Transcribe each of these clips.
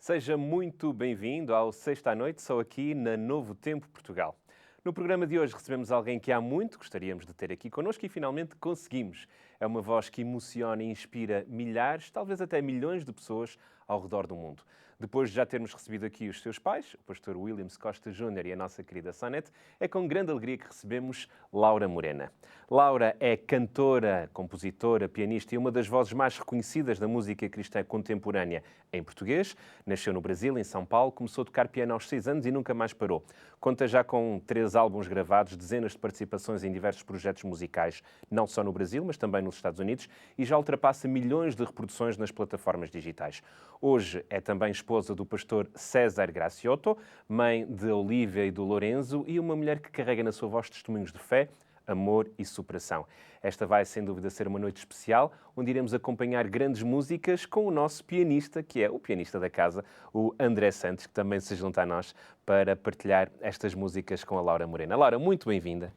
Seja muito bem-vindo ao Sexta à Noite, só aqui na Novo Tempo Portugal. No programa de hoje recebemos alguém que há muito gostaríamos de ter aqui connosco e finalmente conseguimos. É uma voz que emociona e inspira milhares, talvez até milhões de pessoas ao redor do mundo. Depois de já termos recebido aqui os seus pais, o pastor Williams Costa Júnior e a nossa querida Sonete, é com grande alegria que recebemos Laura Morena. Laura é cantora, compositora, pianista e uma das vozes mais reconhecidas da música cristã contemporânea em português. Nasceu no Brasil, em São Paulo, começou a tocar piano aos 6 anos e nunca mais parou. Conta já com 3 álbuns gravados, dezenas de participações em diversos projetos musicais, não só no Brasil, mas também nos Estados Unidos, e já ultrapassa milhões de reproduções nas plataformas digitais. Hoje é também esposa do pastor César Graciotto, mãe de Olívia e do Lorenzo e uma mulher que carrega na sua voz testemunhos de fé, amor e superação. Esta vai, sem dúvida, ser uma noite especial, onde iremos acompanhar grandes músicas com o nosso pianista, que é o pianista da casa, o André Santos, que também se junta a nós para partilhar estas músicas com a Laura Morena. Laura, muito bem-vinda.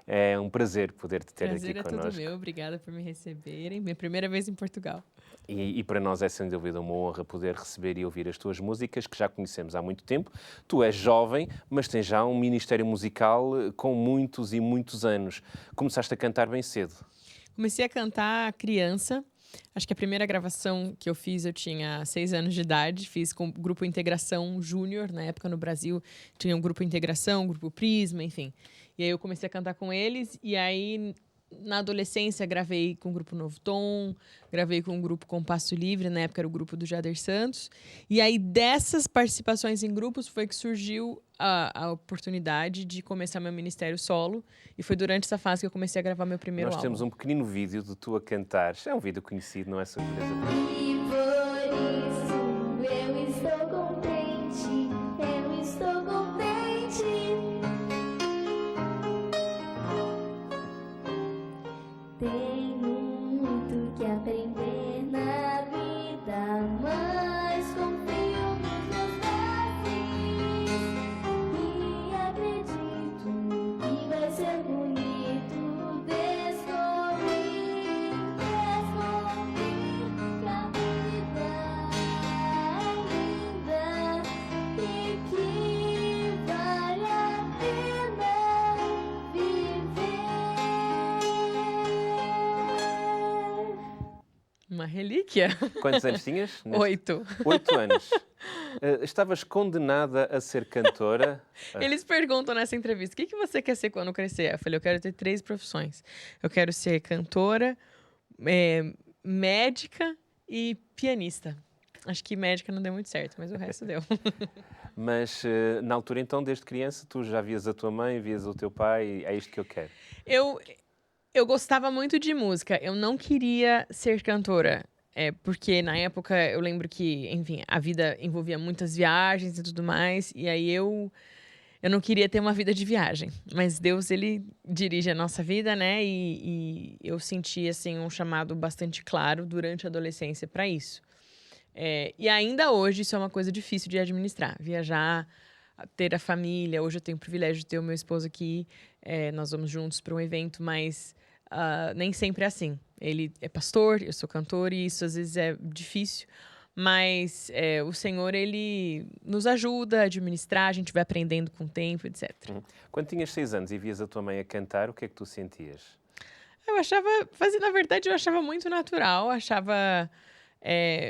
É um prazer poder-te ter aqui connosco. Prazer é todo meu, obrigada por me receberem. Minha primeira vez em Portugal. E para nós é sem dúvida uma honra poder receber e ouvir as tuas músicas, que já conhecemos há muito tempo. Tu és jovem, mas tens já um ministério musical com muitos e muitos anos. Começaste a cantar bem cedo. Comecei a cantar criança. Acho que a primeira gravação que eu fiz, eu tinha 6 anos de idade. Fiz com o Grupo Integração Júnior, na época no Brasil. Tinha um Grupo Integração, um Grupo Prisma, enfim. E aí eu comecei a cantar com eles. E aí, na adolescência, gravei com o Grupo Novo Tom. Gravei com o Grupo Compasso Livre, na época era o grupo do Jader Santos. E aí, dessas participações em grupos, foi que surgiu a oportunidade de começar meu ministério solo. E foi durante essa fase que eu comecei a gravar meu primeiro Nós álbum. temos um pequenino vídeo de tu a cantares. É um vídeo conhecido, não é surpresa para mim. E por isso eu estou contente, eu estou contente. Tenho muito que aprender na vida, mas confio nos meus passos e acredito que vai ser bonito descobrir que a vida é linda e que vale a pena viver. Uma relíquia. Quantos anos tinhas? 8. 8 anos. Estavas condenada a ser cantora. Eles perguntam nessa entrevista, o que você quer ser quando crescer? Eu falei, eu quero ter 3 profissões. Eu quero ser cantora, médica e pianista. Acho que médica não deu muito certo, mas o resto deu. Mas na altura, então, desde criança, tu já vias a tua mãe, vias o teu pai, é isto que eu quero. Eu gostava muito de música. Eu não queria ser cantora. Porque na época eu lembro que, enfim, a vida envolvia muitas viagens e tudo mais. E aí eu não queria ter uma vida de viagem. Mas Deus, ele dirige a nossa vida, né? E eu senti, assim, um chamado bastante claro durante a adolescência para isso. E ainda hoje isso é uma coisa difícil de administrar. Viajar, ter a família. Hoje eu tenho o privilégio de ter o meu esposo aqui. Nós vamos juntos para um evento, mas nem sempre é assim. Ele é pastor, eu sou cantor e isso às vezes é difícil. Mas o Senhor, ele nos ajuda a administrar, a gente vai aprendendo com o tempo, etc. Quando tinhas 6 anos e vias a tua mãe a cantar, o que é que tu sentias? Na verdade, eu achava muito natural, achava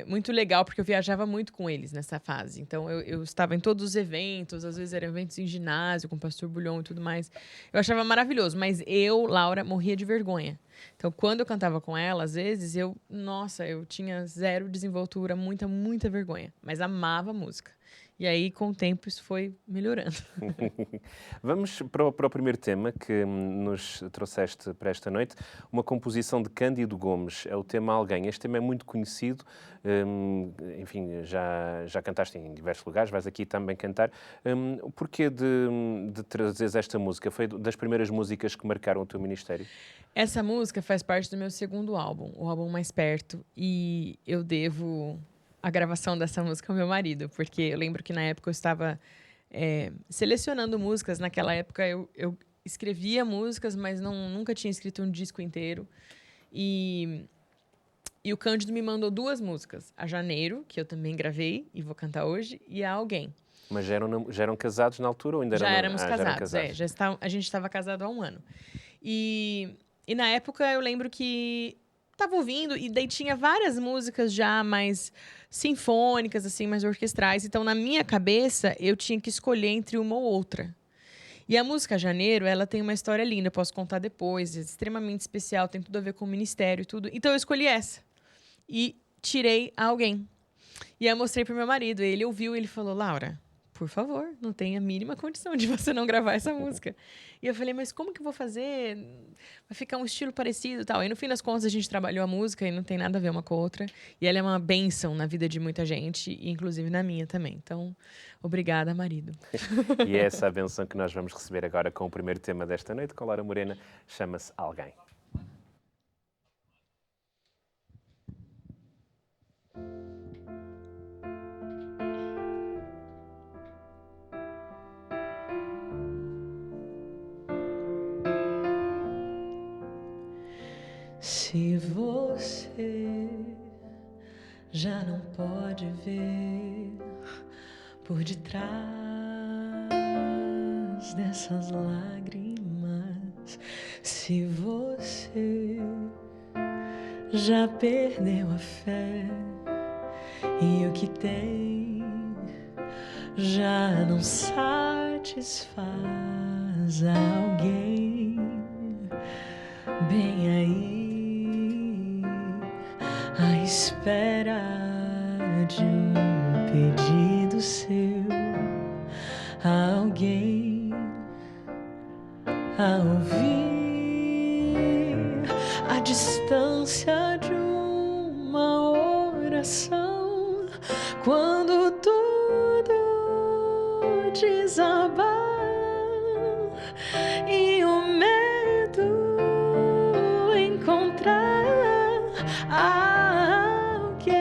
muito legal, porque eu viajava muito com eles nessa fase. Então, eu estava em todos os eventos, às vezes eram eventos em ginásio, com o pastor Bulhão e tudo mais. Eu achava maravilhoso, mas eu, Laura, morria de vergonha. Então, quando eu cantava com ela, às vezes, eu tinha 0 desenvoltura, muita vergonha, mas amava a música. E aí, com o tempo, isso foi melhorando. Vamos para o primeiro tema que nos trouxeste para esta noite, uma composição de Cândido Gomes, é o tema Alguém. Este tema é muito conhecido, enfim, já cantaste em diversos lugares, vais aqui também cantar. O porquê de trazeres esta música? Foi das primeiras músicas que marcaram o teu ministério? Essa música faz parte do meu segundo álbum, o álbum Mais Perto, e eu devo a gravação dessa música ao meu marido, porque eu lembro que na época eu estava selecionando músicas. Naquela época eu escrevia músicas, mas nunca tinha escrito um disco inteiro. E E o Cândido me mandou 2 músicas. A Janeiro, que eu também gravei e vou cantar hoje, e a Alguém. Mas já eram casados na altura ou ainda Já eram... éramos já eram casados, a gente estava casado há 1 ano. E na época eu lembro que tava ouvindo, e daí tinha várias músicas já mais sinfônicas, assim, mais orquestrais. Então, na minha cabeça, eu tinha que escolher entre uma ou outra. E a música Janeiro, ela tem uma história linda, eu posso contar depois, é extremamente especial, tem tudo a ver com o ministério e tudo. Então, eu escolhi essa. E tirei a Alguém. E aí eu mostrei pro meu marido, ele ouviu e ele falou, Laura, por favor, não tem a mínima condição de você não gravar essa música. E eu falei, mas como que eu vou fazer? Vai ficar um estilo parecido e tal. E no fim das contas, a gente trabalhou a música e não tem nada a ver uma com a outra. E ela é uma bênção na vida de muita gente, e inclusive na minha também. Então, obrigada, marido. E é essa a benção que nós vamos receber agora com o primeiro tema desta noite, com Laura Morena, chama-se Alguém. Se você já não pode ver por detrás dessas lágrimas, se você já perdeu a fé e o que tem já não satisfaz alguém, bem aí à espera de um pedido seu, alguém a ouvir a distância de uma oração, quando tudo desabar e o medo encontrar alguém,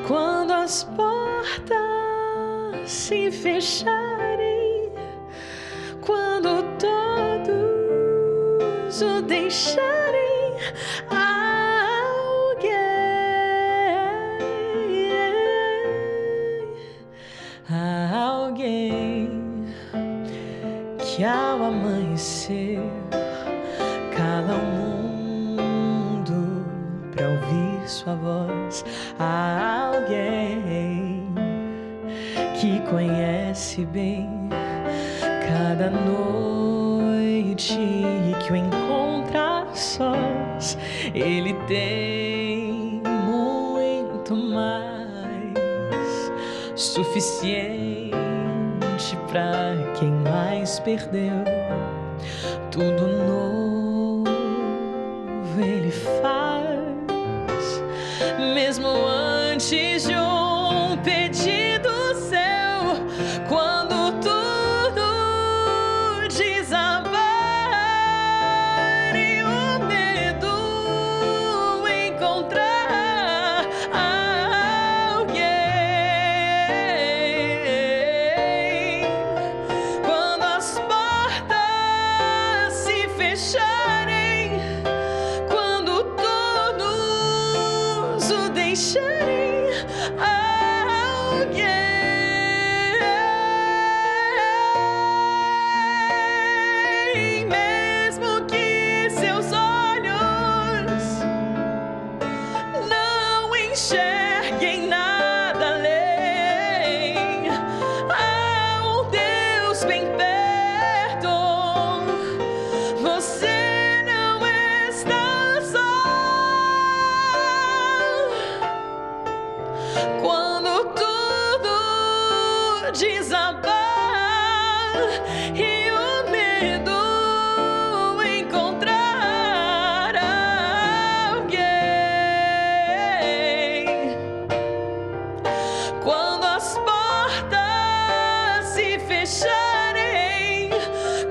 quando as portas se fecharem, quando todos o deixarem, alguém que ao amanhecer cala o mundo pra ouvir sua voz, alguém que conhece bem cada noite e que o encontra a sós, ele tem muito mais, suficiente pra quem mais perdeu. Tudo novo ele faz, mesmo antes de um pedido seu, quando tudo desabar e o medo encontrar alguém, quando as portas se fecharem, quando todos o deixarem, alguém, mesmo que seus olhos não enxerguem nada além, há um Deus bem perto, você não está só. Quando tudo desabar e o medo encontrar alguém, quando as portas se fecharem,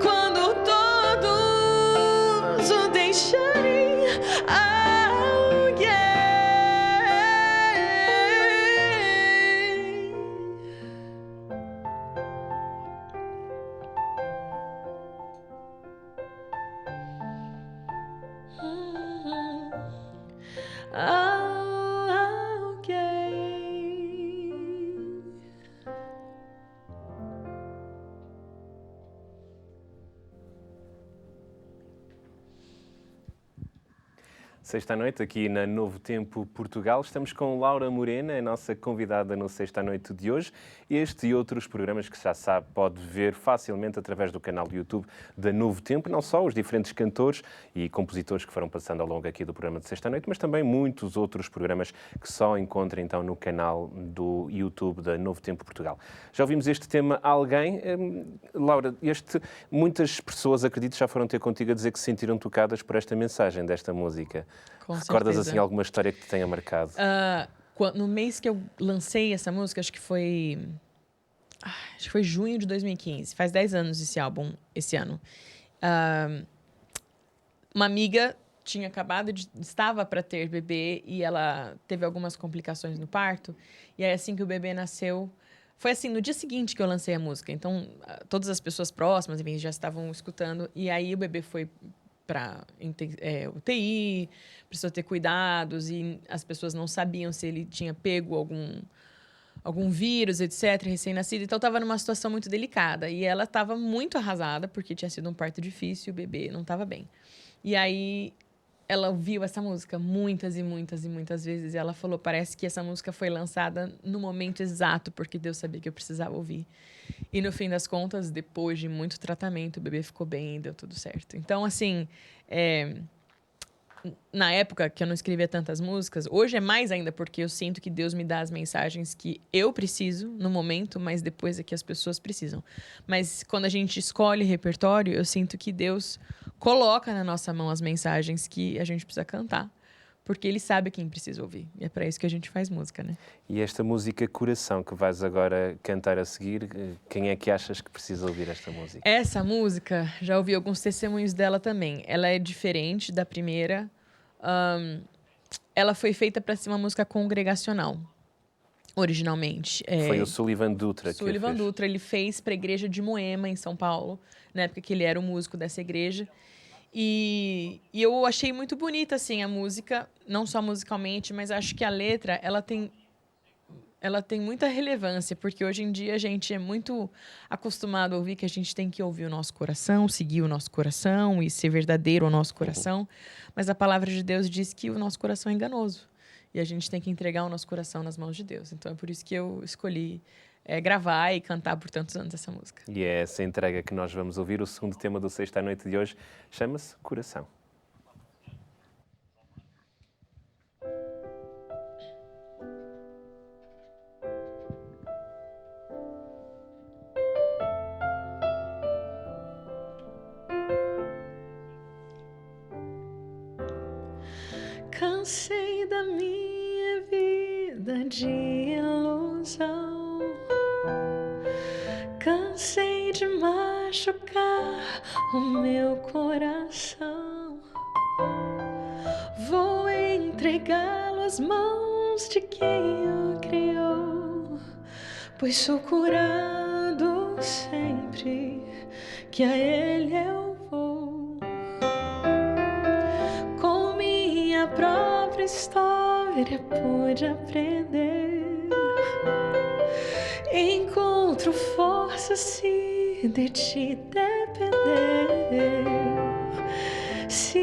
quando todos o deixarem, alguém. Sexta-noite, aqui na Novo Tempo Portugal, estamos com Laura Morena, a nossa convidada no Sexta-noite de hoje. Este e outros programas que já sabe pode ver facilmente através do canal do YouTube da Novo Tempo, não só os diferentes cantores e compositores que foram passando ao longo aqui do programa de Sexta-noite, mas também muitos outros programas que só encontra então no canal do YouTube da Novo Tempo Portugal. Já ouvimos este tema a alguém. Laura, muitas pessoas, acredito, já foram ter contigo a dizer que se sentiram tocadas por esta mensagem desta música. Com Recordas certeza. assim alguma história que te tenha marcado? No mês que eu lancei essa música, acho que foi junho de 2015. Faz 10 anos esse álbum, esse ano. Uma amiga estava para ter bebê e ela teve algumas complicações no parto. E aí, assim que o bebê nasceu, foi assim, no dia seguinte que eu lancei a música. Então, todas as pessoas próximas, enfim, já estavam escutando. E aí o bebê foi para UTI, precisou ter cuidados e as pessoas não sabiam se ele tinha pego algum vírus, etc., recém-nascido. Então, estava numa situação muito delicada. E ela estava muito arrasada, porque tinha sido um parto difícil e o bebê não estava bem. E aí, ela ouviu essa música muitas e muitas e muitas vezes. E ela falou, parece que essa música foi lançada no momento exato, porque Deus sabia que eu precisava ouvir. E, no fim das contas, depois de muito tratamento, o bebê ficou bem e deu tudo certo. Então, assim, na época que eu não escrevia tantas músicas, hoje é mais ainda, porque eu sinto que Deus me dá as mensagens que eu preciso no momento, mas depois é que as pessoas precisam. Mas quando a gente escolhe repertório, eu sinto que Deus coloca na nossa mão as mensagens que a gente precisa cantar, porque Ele sabe quem precisa ouvir. E é para isso que a gente faz música, né? E esta música Coração, que vais agora cantar a seguir, quem é que achas que precisa ouvir esta música? Essa música, já ouvi alguns testemunhos dela também. Ela é diferente da primeira. Ela foi feita para ser uma música congregacional, originalmente. Foi o Sullivan Dutra que Sullivan fez. Dutra, ele fez para a igreja de Moema, em São Paulo, na época que ele era o músico dessa igreja. E eu achei muito bonita, assim, a música, não só musicalmente, mas acho que a letra, ela tem muita relevância, porque hoje em dia a gente é muito acostumado a ouvir que a gente tem que ouvir o nosso coração, seguir o nosso coração e ser verdadeiro ao nosso coração. Mas a palavra de Deus diz que o nosso coração é enganoso. E a gente tem que entregar o nosso coração nas mãos de Deus. Então é por isso que eu escolhi gravar e cantar por tantos anos essa música. E é essa entrega que nós vamos ouvir. O segundo tema do Sexta-noite de hoje chama-se Coração. Cansei da minha vida de ilusão. Cansei de machucar o meu coração. Vou entregá-lo às mãos de quem o criou, pois sou curado sempre que a Ele eu vou. Com minha própria história pude aprender. Encontro força se de ti depender. Se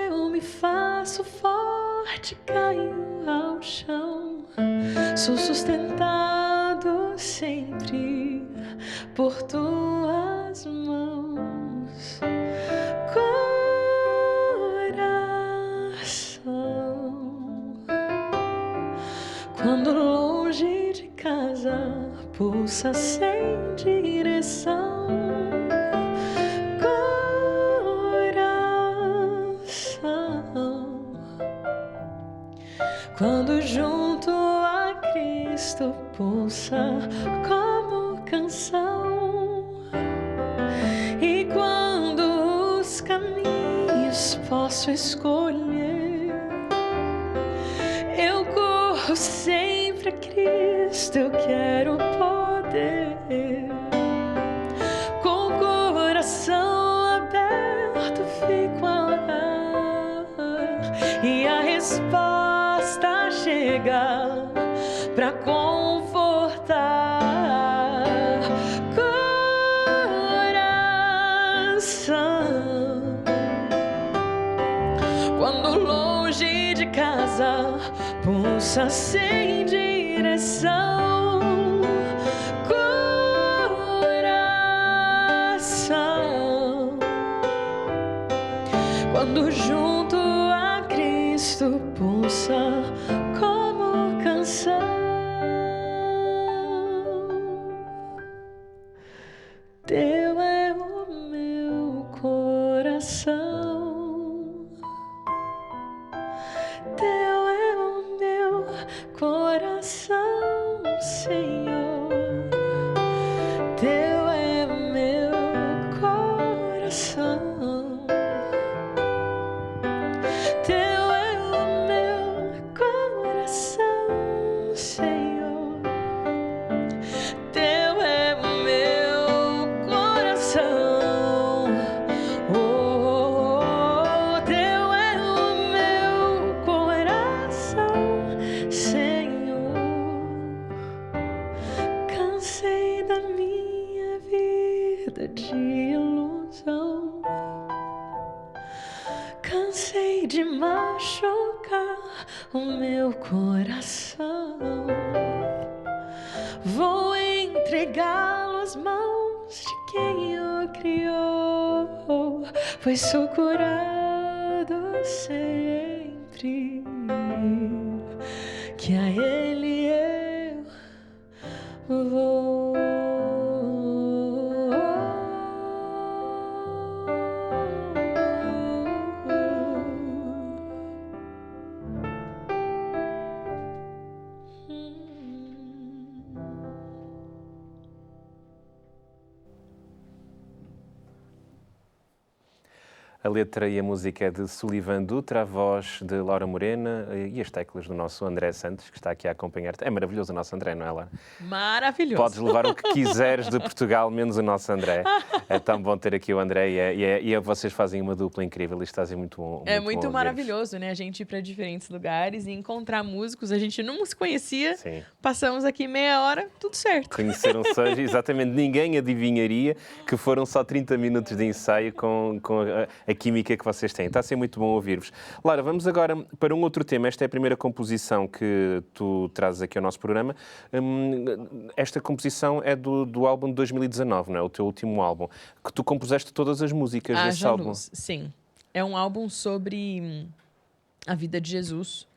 eu me faço forte, caio ao chão. Sou sustentado sempre por tuas mãos. Coração, quando longe de casa, pulsa sem direção. Coração, quando junto a Cristo, pulsa como canção. E quando os caminhos posso escolher, eu corro sempre a Cristo, eu quero poder. Com o coração aberto fico a orar, e a resposta chega pra confortar. Coração, Quando longe de casa, pulsa sem direção, coração. Quando junto a Cristo, pulsa como canção. Teu é o meu coração, Teu é o meu coração, Senhor. Teu é o meu coração, Teu é o meu coração, Senhor. Teu é o meu coração, oh, Teu é o meu coração, Senhor. Cansei da minha vida de ilusão, cansei de machucar o meu coração. Vou entregá-lo às mãos de quem o criou, pois sou curado sempre, que a Ele eu vou. A letra e a música é de Sullivan Dutra, a voz de Laura Morena e as teclas do nosso André Santos, que está aqui a acompanhar-te. É maravilhoso o nosso André, não é, Laura? Maravilhoso. Podes levar o que quiseres de Portugal, menos o nosso André. É tão bom ter aqui o André e vocês fazem uma dupla incrível. Isto está muito bom. É muito maravilhoso, né? A gente ir para diferentes lugares e encontrar músicos. A gente não se conhecia. Sim. Passamos aqui meia hora, tudo certo. Conheceram-se hoje, exatamente. Ninguém adivinharia que foram só 30 minutos de ensaio com a química que vocês têm. Está a ser muito bom ouvir-vos. Lara, vamos agora para um outro tema. Esta é a primeira composição que tu trazes aqui ao nosso programa. Esta composição é do álbum de 2019, não é? O teu último álbum. Que tu compuseste todas as músicas desse álbum. Luz, sim. É um álbum sobre a vida de Jesus.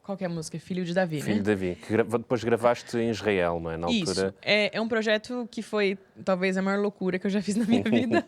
Qual que é a música? Filho de Davi, Filho né? de Davi, que depois gravaste em Israel, não é? Na altura. Isso. É um projeto que foi talvez a maior loucura que eu já fiz na minha vida.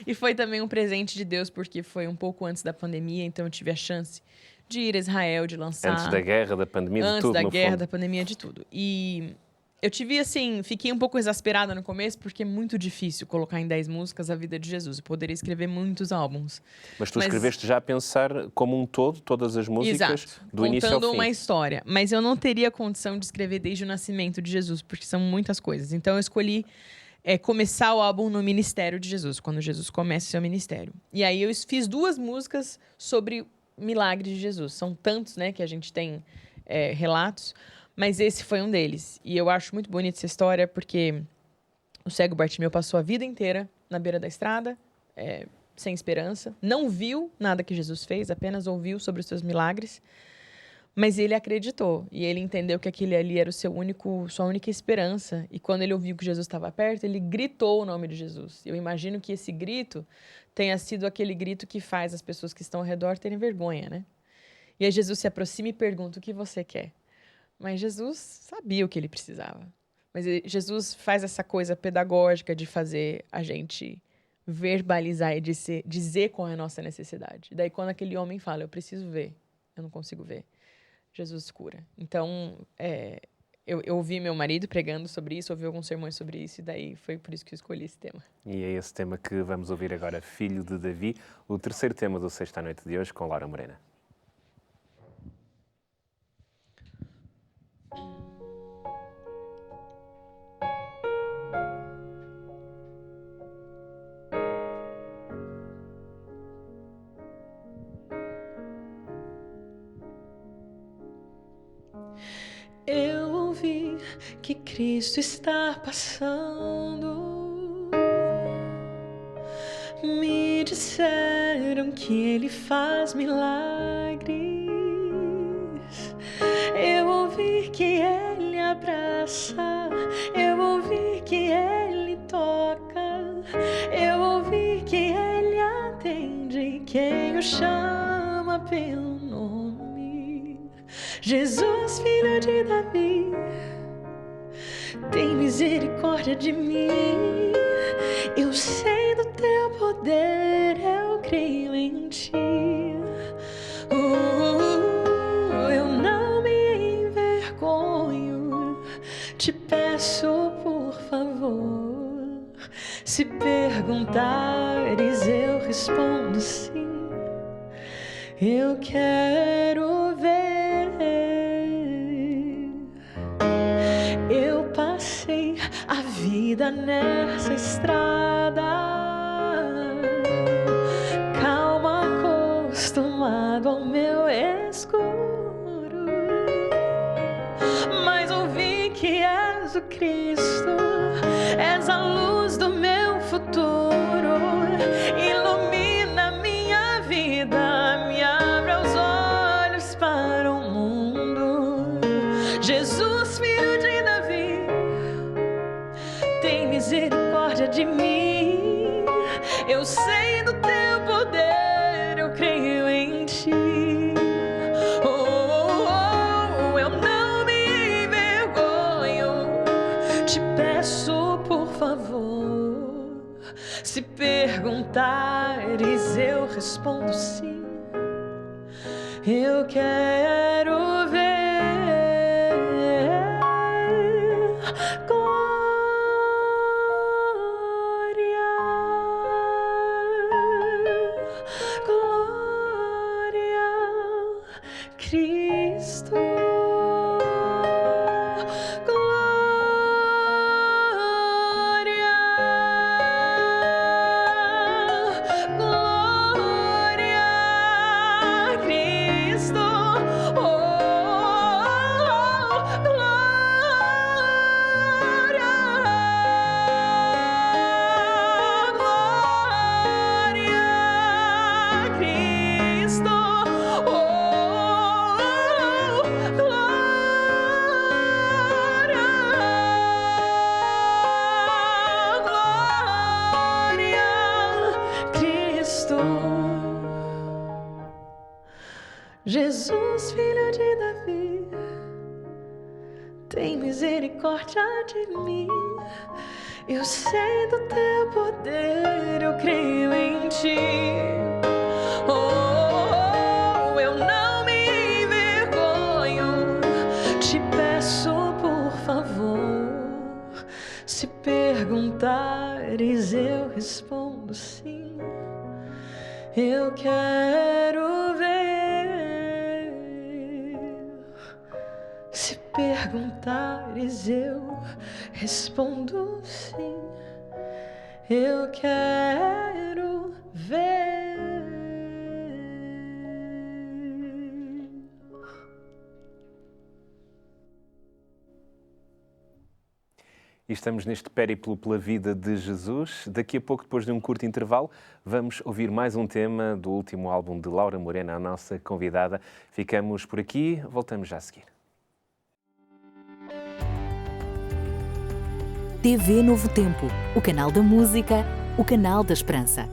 E foi também um presente de Deus, porque foi um pouco antes da pandemia, então eu tive a chance de ir a Israel, de lançar... Antes da guerra, da pandemia, de tudo, Antes da no guerra, fundo. da pandemia, de tudo. E eu tive, assim, fiquei um pouco exasperada no começo, porque é muito difícil colocar em 10 músicas a vida de Jesus. Eu poderia escrever muitos álbuns. Mas tu escreveste já a pensar como um todo, todas as músicas, Exato, do início ao fim. contando uma história. Mas eu não teria condição de escrever desde o nascimento de Jesus, porque são muitas coisas. Então eu escolhi começar o álbum no ministério de Jesus, quando Jesus começa o seu ministério. E aí eu fiz 2 músicas sobre milagres de Jesus. São tantos, né, que a gente tem relatos, mas esse foi um deles. E eu acho muito bonita essa história, porque o cego Bartimeu passou a vida inteira na beira da estrada, sem esperança, não viu nada que Jesus fez, apenas ouviu sobre os seus milagres, mas ele acreditou e ele entendeu que aquele ali era sua única esperança. E quando ele ouviu que Jesus estava perto, ele gritou o nome de Jesus. Eu imagino que esse grito tenha sido aquele grito que faz as pessoas que estão ao redor terem vergonha, né? E aí Jesus se aproxima e pergunta: o que você quer? Mas Jesus sabia o que ele precisava. Mas Jesus faz essa coisa pedagógica de fazer a gente verbalizar e dizer qual é a nossa necessidade. E daí quando aquele homem fala: eu preciso ver, eu não consigo ver, Jesus cura. Então, eu ouvi meu marido pregando sobre isso, ouvi alguns sermões sobre isso, e daí foi por isso que eu escolhi esse tema. E é esse tema que vamos ouvir agora, Filho de Davi, o terceiro tema do Sexta à Noite de hoje, com Laura Morena. Eu ouvi que Cristo está passando, me disseram disseram que Ele faz milagres. Eu ouvi que Ele abraça, eu ouvi que Ele toca, eu ouvi que Ele atende quem o chama pelo nome. Jesus, filho de Davi, tem misericórdia de mim. Eu sei do teu poder, eu creio em ti. Eu não me envergonho, te peço por favor. Se perguntares, eu respondo sim. Eu quero ver. Eu passei a vida nessa estrada, calma, acostumado ao meu escuro, mas ouvi que és o Cristo, és a luz do meu futuro. Ilumina minha vida, me abre os olhos para o mundo. Jesus, filho de Davi, tem misericórdia de mim. Eu sei do teu poder, eu creio em ti. Eu não me envergonho, te peço por favor. Se perguntares, eu respondo sim. Eu quero ver. Cristo, glória, glória, Cristo, glória, Cristo. Jesus, filho de Davi, tem misericórdia de mim. Eu sei do teu poder, eu creio em ti. Eu não me envergonho, te peço por favor. Se perguntares, eu respondo sim. Eu quero ver. Se perguntares, eu respondo sim. Eu quero ver. E estamos neste périplo pela vida de Jesus. Daqui a pouco, depois de um curto intervalo, vamos ouvir mais um tema do último álbum de Laura Morena, a nossa convidada. Ficamos por aqui, voltamos já a seguir. TV Novo Tempo, o canal da música, o canal da esperança.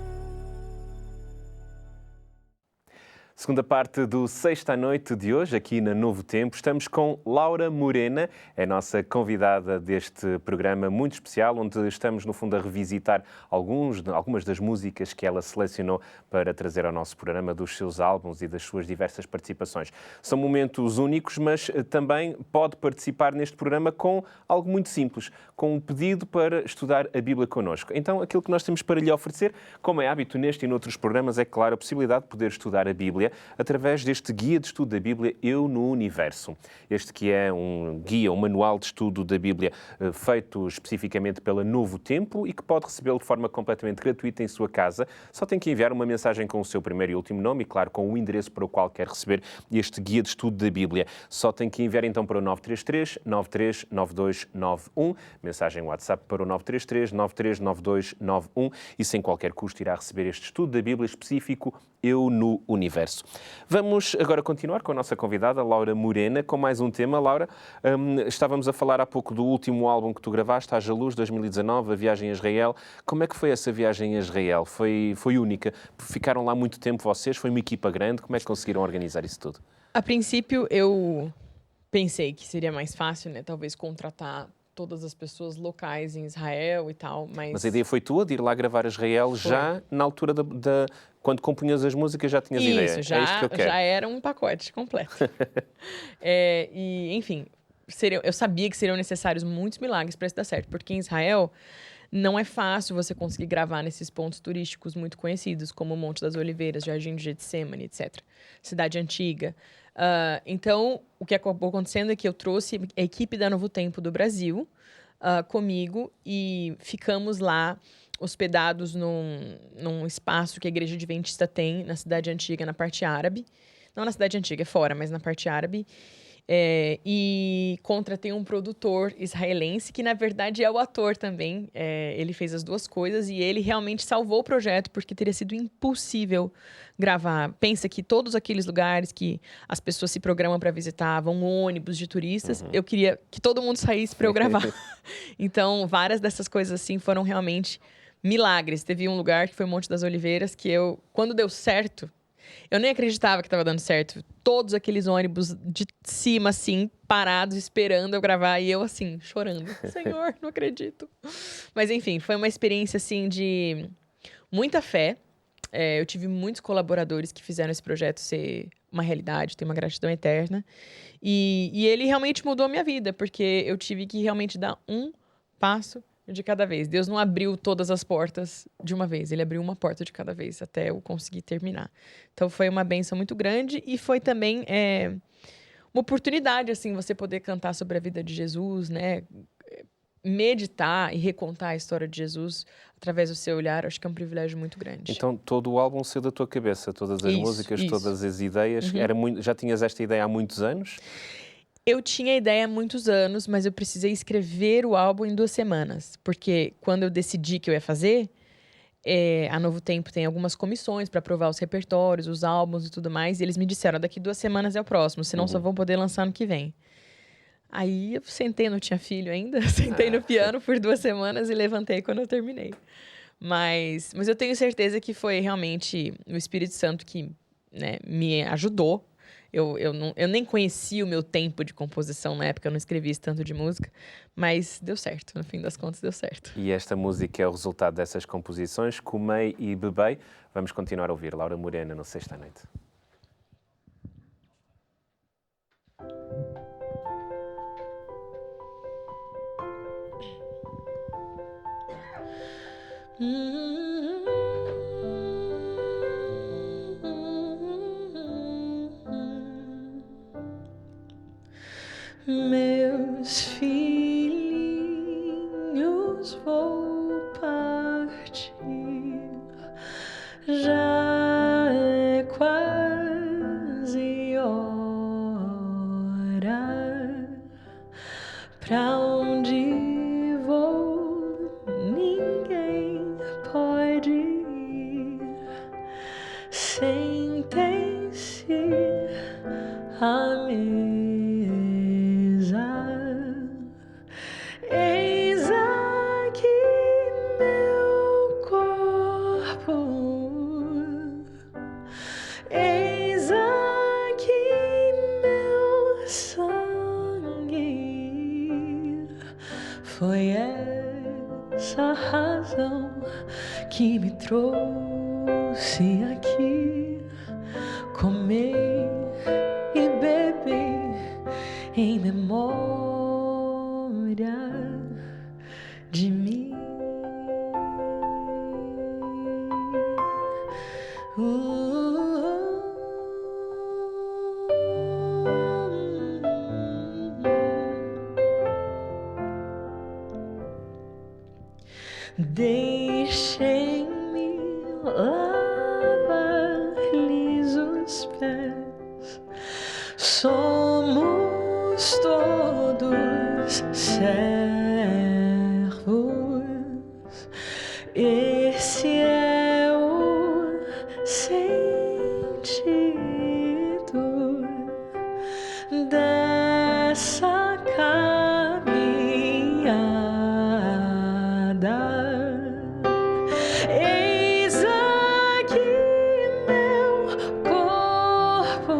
Segunda parte do Sexta à Noite de hoje, aqui na Novo Tempo. Estamos com Laura Morena, é a nossa convidada deste programa muito especial, onde estamos, no fundo, a revisitar algumas das músicas que ela selecionou para trazer ao nosso programa dos seus álbuns e das suas diversas participações. São momentos únicos, mas também pode participar neste programa com algo muito simples, com um pedido para estudar a Bíblia connosco. Então, aquilo que nós temos para lhe oferecer, como é hábito neste e noutros programas, é, claro, a possibilidade de poder estudar a Bíblia Bíblia através deste guia de estudo da Bíblia Eu no Universo. Este que é um guia, um manual de estudo da Bíblia feito especificamente pela Novo Tempo e que pode recebê-lo de forma completamente gratuita em sua casa. Só tem que enviar uma mensagem com o seu primeiro e último nome e, claro, com o endereço para o qual quer receber este guia de estudo da Bíblia. Só tem que enviar então para o 933 93 9291, mensagem WhatsApp para o 933 93 9291 e sem qualquer custo irá receber este estudo da Bíblia específico Eu no Universo. Vamos agora continuar com a nossa convidada, Laura Morena, com mais um tema. Laura, estávamos a falar há pouco do último álbum que tu gravaste, Haja Luz, 2019, a viagem a Israel. Como é que foi essa viagem a Israel? Foi única? Ficaram lá muito tempo vocês? Foi uma equipa grande? Como é que conseguiram organizar isso tudo? A princípio, eu pensei que seria mais fácil, né? Talvez contratar todas as pessoas locais em Israel e tal, Mas a ideia foi tua de ir lá gravar a Israel já na altura quando compunhas as músicas já tinhas ideia? Isso, já, é isto que eu quero. já era um pacote completo. E, enfim, eu sabia que seriam necessários muitos milagres para isso dar certo, porque em Israel não é fácil você conseguir gravar nesses pontos turísticos muito conhecidos, como o Monte das Oliveiras, Jardim de Getsemane, etc. Cidade Antiga. Então, o que acabou acontecendo é que eu trouxe a equipe da Novo Tempo do Brasil comigo e ficamos lá hospedados num espaço que a Igreja Adventista tem na Cidade Antiga, na parte árabe. Não na Cidade Antiga, é fora, mas na parte árabe. E contratei um produtor israelense, que na verdade é o ator também. Ele fez as duas coisas e ele realmente salvou o projeto, porque teria sido impossível gravar. Pensa que todos aqueles lugares que as pessoas se programam para visitar, vão ônibus de turistas, eu queria que todo mundo saísse para eu gravar. Então, várias dessas coisas assim foram realmente milagres. Teve um lugar que foi o Monte das Oliveiras, que quando deu certo, eu nem acreditava que estava dando certo. Todos aqueles ônibus de cima, assim, parados, esperando eu gravar. E eu, assim, chorando. Senhor, não acredito. Mas, enfim, foi uma experiência, assim, de muita fé. Eu tive muitos colaboradores que fizeram esse projeto ser uma realidade. Tenho uma gratidão eterna. E ele realmente mudou a minha vida, porque eu tive que realmente dar um passo de cada vez. Deus não abriu todas as portas de uma vez. Ele abriu uma porta de cada vez até eu conseguir terminar. Então, foi uma bênção muito grande e foi também uma oportunidade, assim, você poder cantar sobre a vida de Jesus, né? Meditar e recontar a história de Jesus através do seu olhar, acho que é um privilégio muito grande. Então, todo o álbum saiu da tua cabeça? Todas as músicas, todas as ideias? Já tinhas esta ideia há muitos anos? Eu tinha a ideia há muitos anos, mas eu precisei escrever o álbum em 2 semanas. Porque quando eu decidi que eu ia fazer, a Novo Tempo tem algumas comissões para aprovar os repertórios, os álbuns e tudo mais. E eles me disseram, daqui 2 semanas é o próximo, senão só vão poder lançar no que vem. Aí eu sentei, não tinha filho ainda, sentei no piano por 2 semanas e levantei quando eu terminei. Mas eu tenho certeza que foi realmente o Espírito Santo que, né, me ajudou. Eu nem conhecia o meu tempo de composição na época, eu não escrevia esse tanto de música, mas deu certo, no fim das contas deu certo. E esta música é o resultado dessas composições, Comei e Bebei. Vamos continuar a ouvir Laura Morena no Sexta à Noite. Meus filhinhos, vou partir, já é quase hora. Pra onde vou, ninguém pode ir. Sentem-se à mesa. Eis aqui meu corpo, eis aqui meu sangue. Foi essa a razão que me trouxe aqui. Comer e beber em memória de mim. sentido dessa caminhada. Eis aqui meu corpo,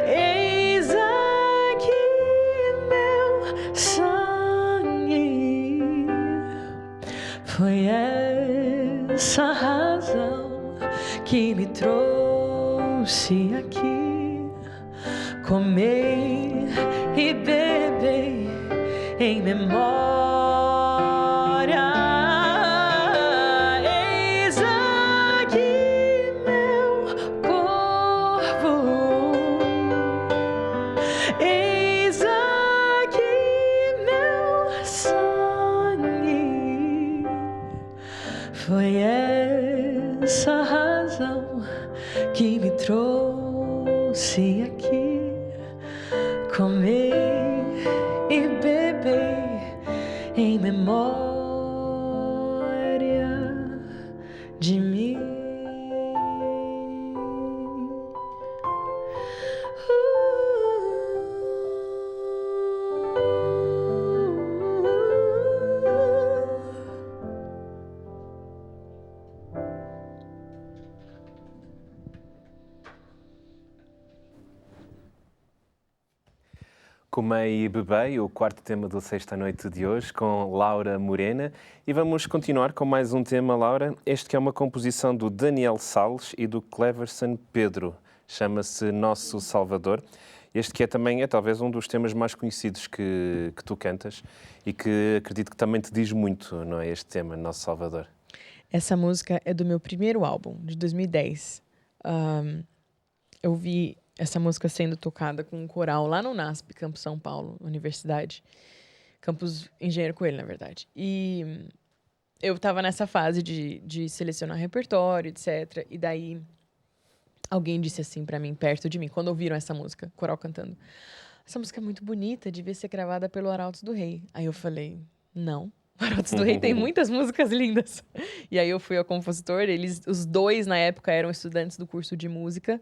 eis aqui meu sangue. Foi essa razão que me trouxe aqui. Comei e bebei em memória. Eis aqui meu corpo, eis aqui meu sangue. Foi essa razão que me trouxe aqui. Comer e beber em memória de mim. Comei e Bebei, o quarto tema do Sexta Noite de hoje, com Laura Morena. E vamos continuar com mais um tema, Laura. Este que é uma composição do Daniel Salles e do Cleverson Pedro. Chama-se Nosso Salvador. Este que é talvez um dos temas mais conhecidos que tu cantas e que acredito que também te diz muito, não é? Este tema, Nosso Salvador. Essa música é do meu primeiro álbum, de 2010. Eu vi essa música sendo tocada com um coral lá no NASP, Campus São Paulo, Universidade. Campus Engenheiro Coelho, na verdade. E eu estava nessa fase de selecionar repertório, etc. E daí alguém disse assim pra mim, perto de mim, quando ouviram essa música, coral cantando: essa música é muito bonita, devia ser gravada pelo Arautos do Rei. Aí eu falei, não. O Arautos do Rei tem muitas músicas lindas. E aí eu fui ao compositor, os dois na época eram estudantes do curso de música,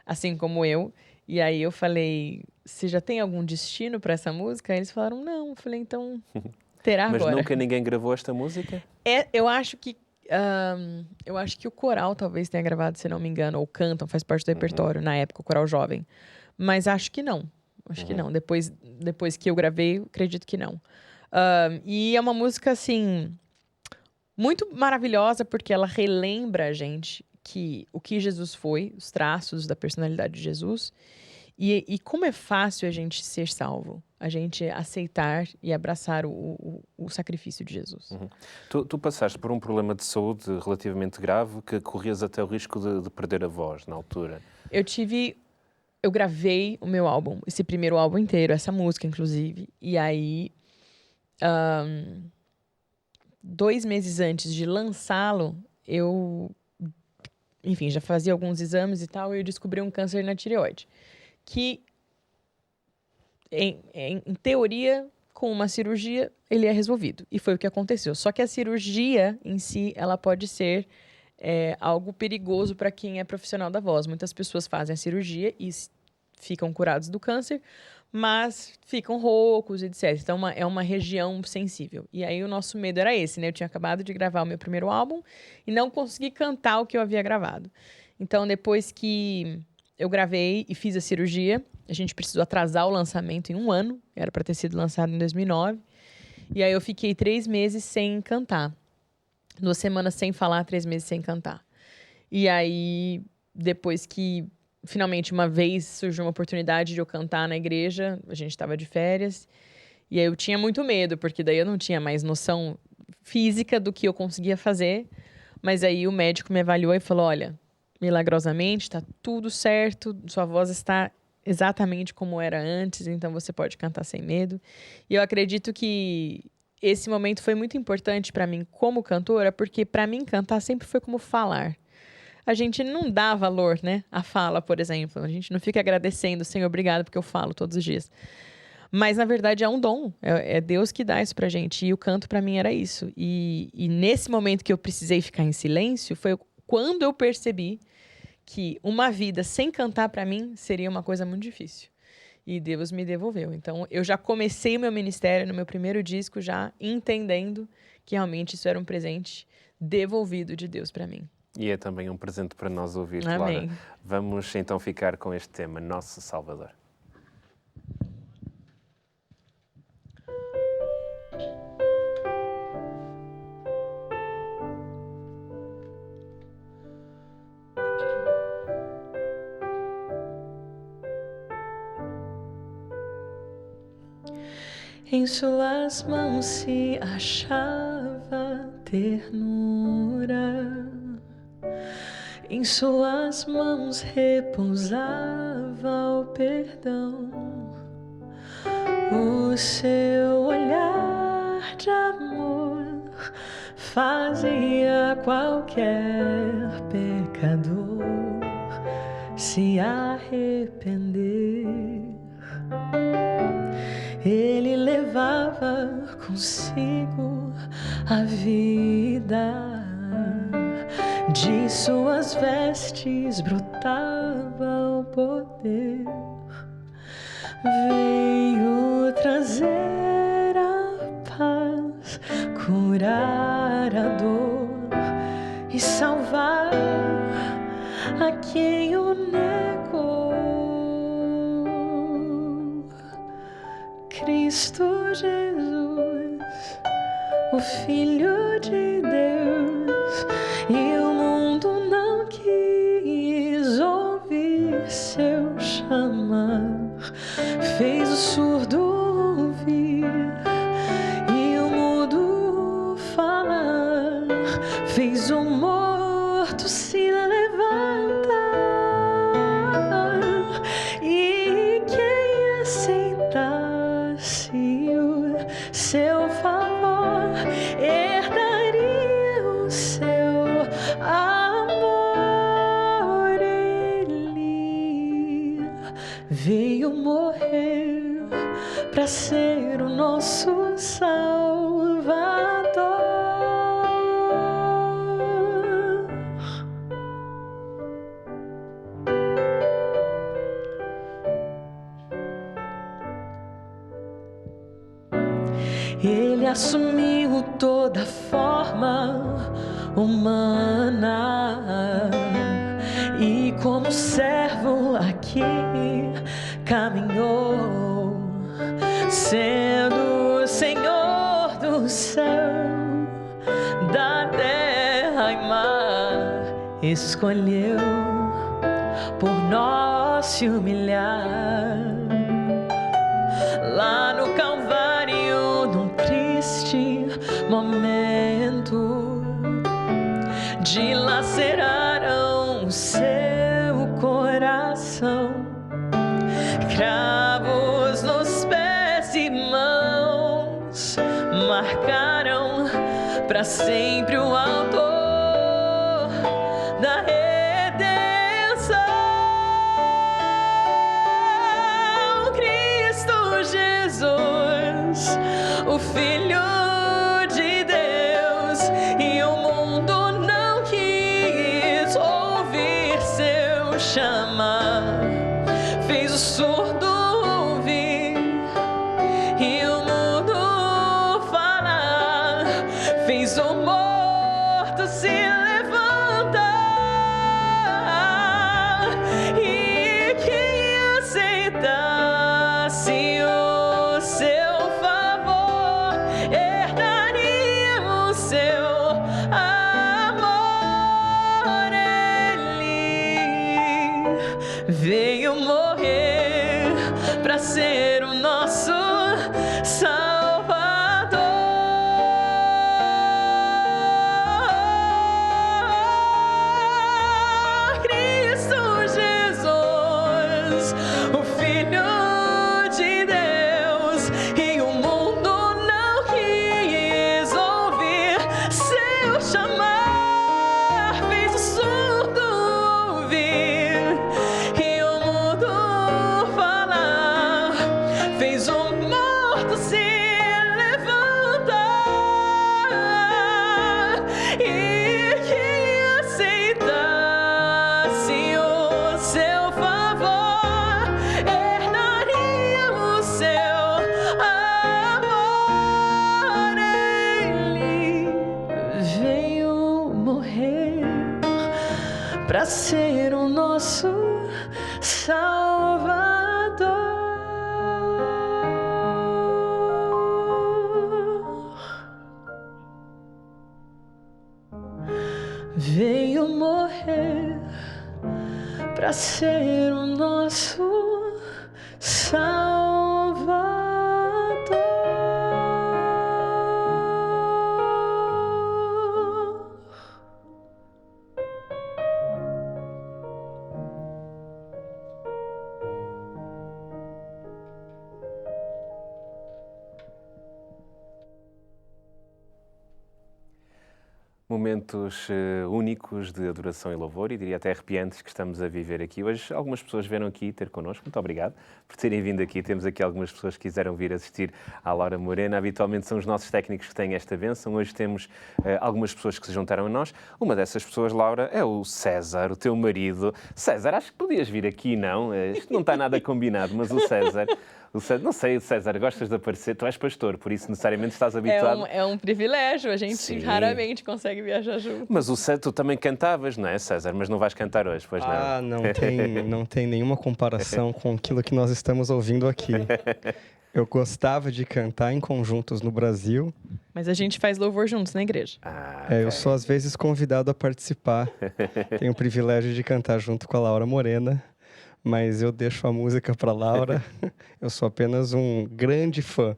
assim como eu. E aí eu falei, você já tem algum destino para essa música? Aí eles falaram, não. Eu falei, então terá Mas agora. nunca ninguém gravou esta música? Eu acho que o coral talvez tenha gravado, se não me engano, ou cantam, faz parte do repertório, na época, o coral jovem. Mas acho que não. Acho que não. Depois que eu gravei, eu acredito que não. E é uma música, assim, muito maravilhosa, porque ela relembra a gente o que Jesus foi, os traços da personalidade de Jesus, e como é fácil a gente ser salvo, a gente aceitar e abraçar o sacrifício de Jesus. Tu passaste por um problema de saúde relativamente grave que corrias até o risco de perder a voz na altura. Eu gravei o meu álbum, esse primeiro álbum inteiro, essa música, inclusive, e aí 2 meses antes de lançá-lo, enfim, já fazia alguns exames e tal, e eu descobri um câncer na tireoide. Que, em teoria, com uma cirurgia, ele é resolvido. E foi o que aconteceu. Só que a cirurgia em si, ela pode ser algo perigoso para quem é profissional da voz. Muitas pessoas fazem a cirurgia e ficam curados do câncer, mas ficam roucos, etc. Então, é uma região sensível. E aí, o nosso medo era esse, né? Eu tinha acabado de gravar o meu primeiro álbum e não consegui cantar o que eu havia gravado. Então, depois que eu gravei e fiz a cirurgia, a gente precisou atrasar o lançamento em 1 ano. Era para ter sido lançado em 2009. E aí, eu fiquei 3 meses sem cantar. 2 semanas sem falar, 3 meses sem cantar. E aí, depois que finalmente, uma vez surgiu uma oportunidade de eu cantar na igreja, a gente estava de férias, e aí eu tinha muito medo, porque daí eu não tinha mais noção física do que eu conseguia fazer, mas aí o médico me avaliou e falou, olha, milagrosamente, está tudo certo, sua voz está exatamente como era antes, então você pode cantar sem medo. E eu acredito que esse momento foi muito importante para mim como cantora, porque para mim cantar sempre foi como falar. A gente não dá valor, né, à fala, por exemplo. A gente não fica agradecendo, Senhor, obrigado, porque eu falo todos os dias. Mas, na verdade, é um dom. É Deus que dá isso pra gente. E o canto, pra mim, era isso. E nesse momento que eu precisei ficar em silêncio, foi quando eu percebi que uma vida sem cantar, pra mim, seria uma coisa muito difícil. E Deus me devolveu. Então, eu já comecei o meu ministério no meu primeiro disco, já entendendo que realmente isso era um presente devolvido de Deus pra mim. E é também um presente para nós ouvir, Amém. Laura. Vamos então ficar com este tema, Nosso Salvador. Em suas mãos se achava ternura, em suas mãos repousava o perdão. O seu olhar de amor fazia qualquer pecador se arrepender. Ele levava consigo a vida, de suas vestes brotava o poder. Veio trazer a paz, curar a dor e salvar a quem o negou. Cristo Jesus, o Filho de Deus, e o mundo não quis ouvir seu chamar. Fez o surdo ouvir e o mudo falar. Fez o morto se levantar. E quem aceitasse o seu favor herdaria o seu amor. Ele veio morrer para ser o nosso Salvador. Ele assumiu toda forma humana e como servo aqui caminhou, sendo o Senhor do céu, da terra e mar, escolheu por nós se humilhar. Lá no Calvário, num triste momento, dilaceraram o seu coração. Cravos nos pés e mãos marcaram para sempre o autor da redenção. Cristo Jesus, o Filho de Deus, e o mundo não quis ouvir seu chamar. Fez o surdo ouvir e o mudo falar. Fez o morto se levantar. E quem aceitasse o seu favor herdaria o seu amor. Ele veio morrer para ser o nosso Salvador. Cristo Jesus, o Filho de Deus, e o mundo não quis ouvir seu chamar. Fez o surdo ouvir e o mudo falar. Fez o para ser o nosso Salvador. Veio morrer para ser o nosso Salvador. Momentos únicos de adoração e louvor, e diria até arrepiantes, que estamos a viver aqui. Hoje algumas pessoas vieram aqui ter connosco, muito obrigado por terem vindo aqui. Temos aqui algumas pessoas que quiseram vir assistir à Laura Morena. Habitualmente são os nossos técnicos que têm esta bênção. Hoje temos algumas pessoas que se juntaram a nós. Uma dessas pessoas, Laura, é o César, o teu marido. César, acho que podias vir aqui, não? Isto não está nada combinado, mas o César... Não sei, César, gostas de aparecer? Tu és pastor, por isso necessariamente estás habituado. É um privilégio, a gente Sim. raramente consegue viajar junto. Mas o César, tu também cantavas, não é, César? Mas não vais cantar hoje, pois não? Ah, não tem nenhuma comparação com aquilo que nós estamos ouvindo aqui. Eu gostava de cantar em conjuntos no Brasil. Mas a gente faz louvor juntos na igreja. Eu sou às vezes convidado a participar. Tenho o privilégio de cantar junto com a Laura Morena. Mas eu deixo a música para Laura. Eu sou apenas um grande fã,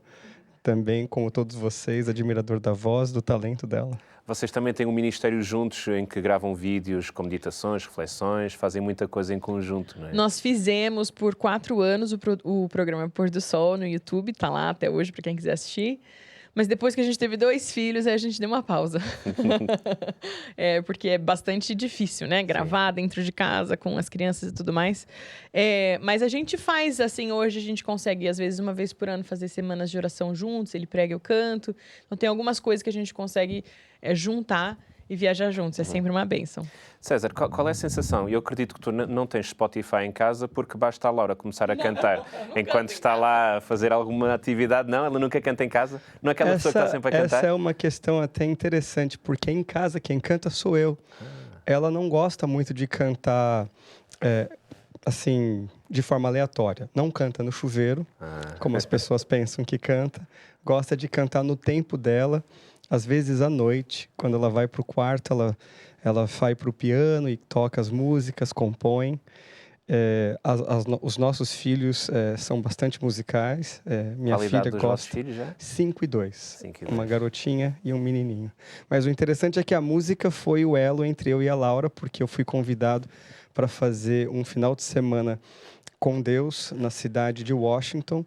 também, como todos vocês, admirador da voz, do talento dela. Vocês também têm um ministério juntos em que gravam vídeos com meditações, reflexões, fazem muita coisa em conjunto, não é? Nós fizemos por 4 anos o programa Pôr do Sol no YouTube, tá lá até hoje para quem quiser assistir. Mas depois que a gente teve 2 filhos, aí a gente deu uma pausa. Porque é bastante difícil, né? Gravar dentro de casa com as crianças e tudo mais. Mas a gente faz, assim, hoje a gente consegue, às vezes, uma vez por ano, fazer semanas de oração juntos. Ele prega, eu canto. Então, tem algumas coisas que a gente consegue juntar e viajar juntos. É sempre uma bênção. César, qual é a sensação? Eu acredito que tu não tens Spotify em casa porque basta a Laura começar a cantar enquanto está lá a fazer alguma atividade. Não, ela nunca canta em casa? Não é aquela pessoa que está sempre a cantar? Essa é uma questão até interessante, porque em casa quem canta sou eu. Ela não gosta muito de cantar, assim, de forma aleatória. Não canta no chuveiro, como as pessoas pensam que canta. Gosta de cantar no tempo dela. Às vezes à noite, quando ela vai para o quarto, ela vai para o piano e toca as músicas, compõe. Os nossos filhos são bastante musicais. Minha filha gosta. Filhos já? 5 e 2. 5 e 2. Uma garotinha e um menininho. Mas o interessante é que a música foi o elo entre eu e a Laura, porque eu fui convidado para fazer um final de semana com Deus na cidade de Washington,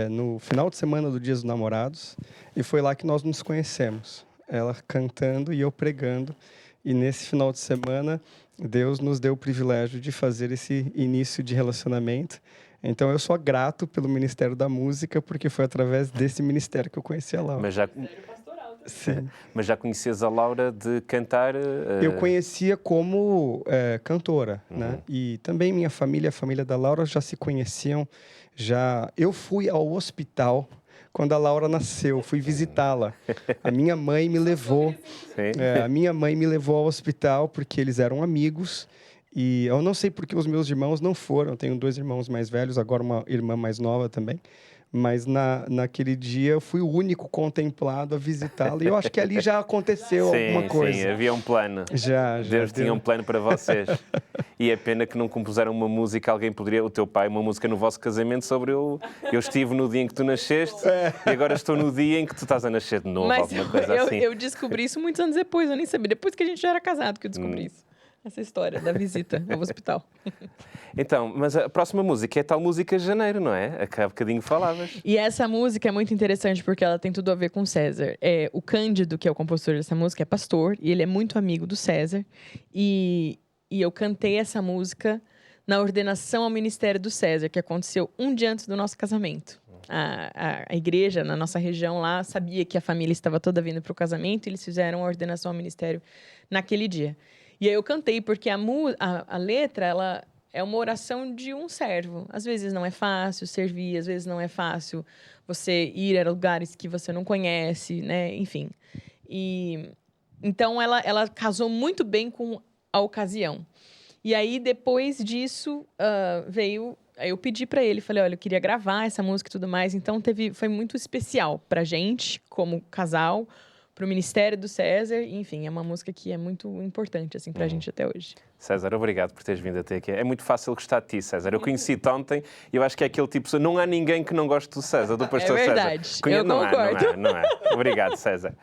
no final de semana do Dia dos Namorados, e foi lá que nós nos conhecemos. Ela cantando e eu pregando, e nesse final de semana Deus nos deu o privilégio de fazer esse início de relacionamento. Então eu sou grato pelo Ministério da Música, porque foi através desse ministério que eu conheci a Laura. Sim. Mas já conhecias a Laura de cantar? Eu conhecia como cantora, né? E também minha família, a família da Laura, já se conheciam. Eu fui ao hospital quando a Laura nasceu, fui visitá-la. A minha mãe me levou. A minha mãe me levou ao hospital porque eles eram amigos. E eu não sei porque os meus irmãos não foram. Eu tenho 2 irmãos mais velhos, agora uma irmã mais nova também. Mas naquele dia eu fui o único contemplado a visitá-la. E eu acho que ali já aconteceu alguma coisa. Sim, havia um plano. Deus tinha um plano para vocês. E é pena que não compuseram uma música, alguém poderia, o teu pai, uma música no vosso casamento sobre eu estive no dia em que tu nasceste e agora estou no dia em que tu estás a nascer de novo, Mas alguma coisa assim. Eu descobri isso muitos anos depois, eu nem sabia. Depois que a gente já era casado que eu descobri isso. Essa história da visita ao hospital. Então, mas a próxima música é a tal música Janeiro, não é? Há bocadinho falavas. E essa música é muito interessante porque ela tem tudo a ver com o César. O Cândido, que é o compositor dessa música, é pastor e ele é muito amigo do César. E eu cantei essa música na ordenação ao ministério do César, que aconteceu um dia antes do nosso casamento. A igreja, na nossa região lá, sabia que a família estava toda vindo para o casamento e eles fizeram a ordenação ao ministério naquele dia. E aí eu cantei, porque a letra, ela é uma oração de um servo. Às vezes não é fácil servir, às vezes não é fácil você ir a lugares que você não conhece, né? Enfim. Então, ela casou muito bem com a ocasião. E aí, depois disso, veio... Aí eu pedi pra ele, falei, olha, eu queria gravar essa música e tudo mais. Então, foi muito especial pra gente, como casal, pro Ministério do César. Enfim, é uma música que é muito importante, assim, pra gente até hoje. César, obrigado por teres vindo até aqui. É muito fácil gostar de ti, César. Eu conheci-te ontem e eu acho que é aquele tipo de pessoa. Não há ninguém que não goste do César, do pastor César. verdade, eu Não concordo. Não é. Obrigado, César.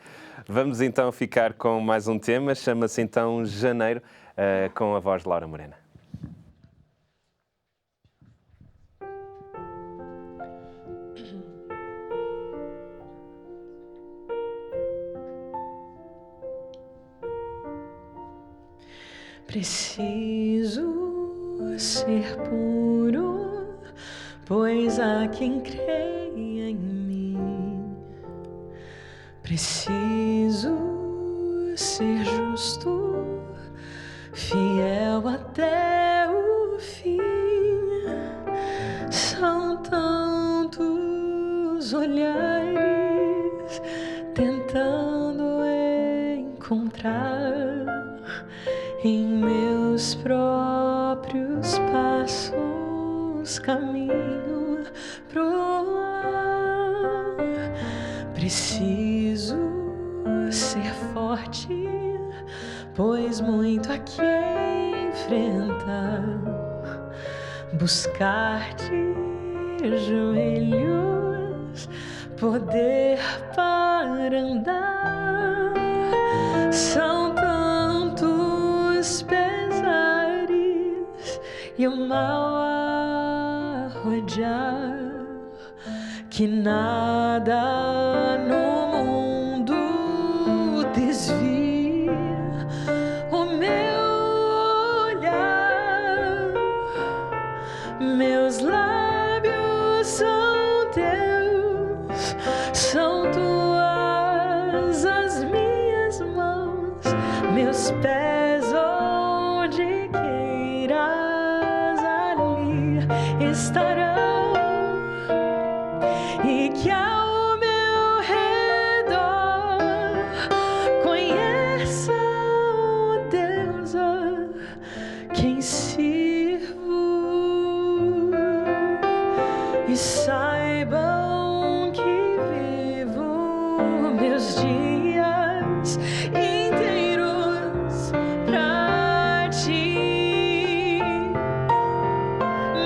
Vamos então ficar com mais um tema, chama-se então Janeiro, com a voz de Laura Morena. Preciso ser puro, pois há quem creia em mim. Preciso ser justo, fiel até o fim. São tantos olhares tentando encontrar em meus próprios passos caminho pro lar. Preciso ser forte, pois muito a que enfrentar. Buscar-te, joelhos, poder para andar. São tantos pesares e o mal a rodear, que nada no mundo desvia o meu olhar. Meus lábios são teus, são tuas as minhas mãos, meus pés onde queiras ali estarão, e que ao meu redor conheçam o Deus a quem sirvo, e saibam que vivo meus dias inteiros pra ti.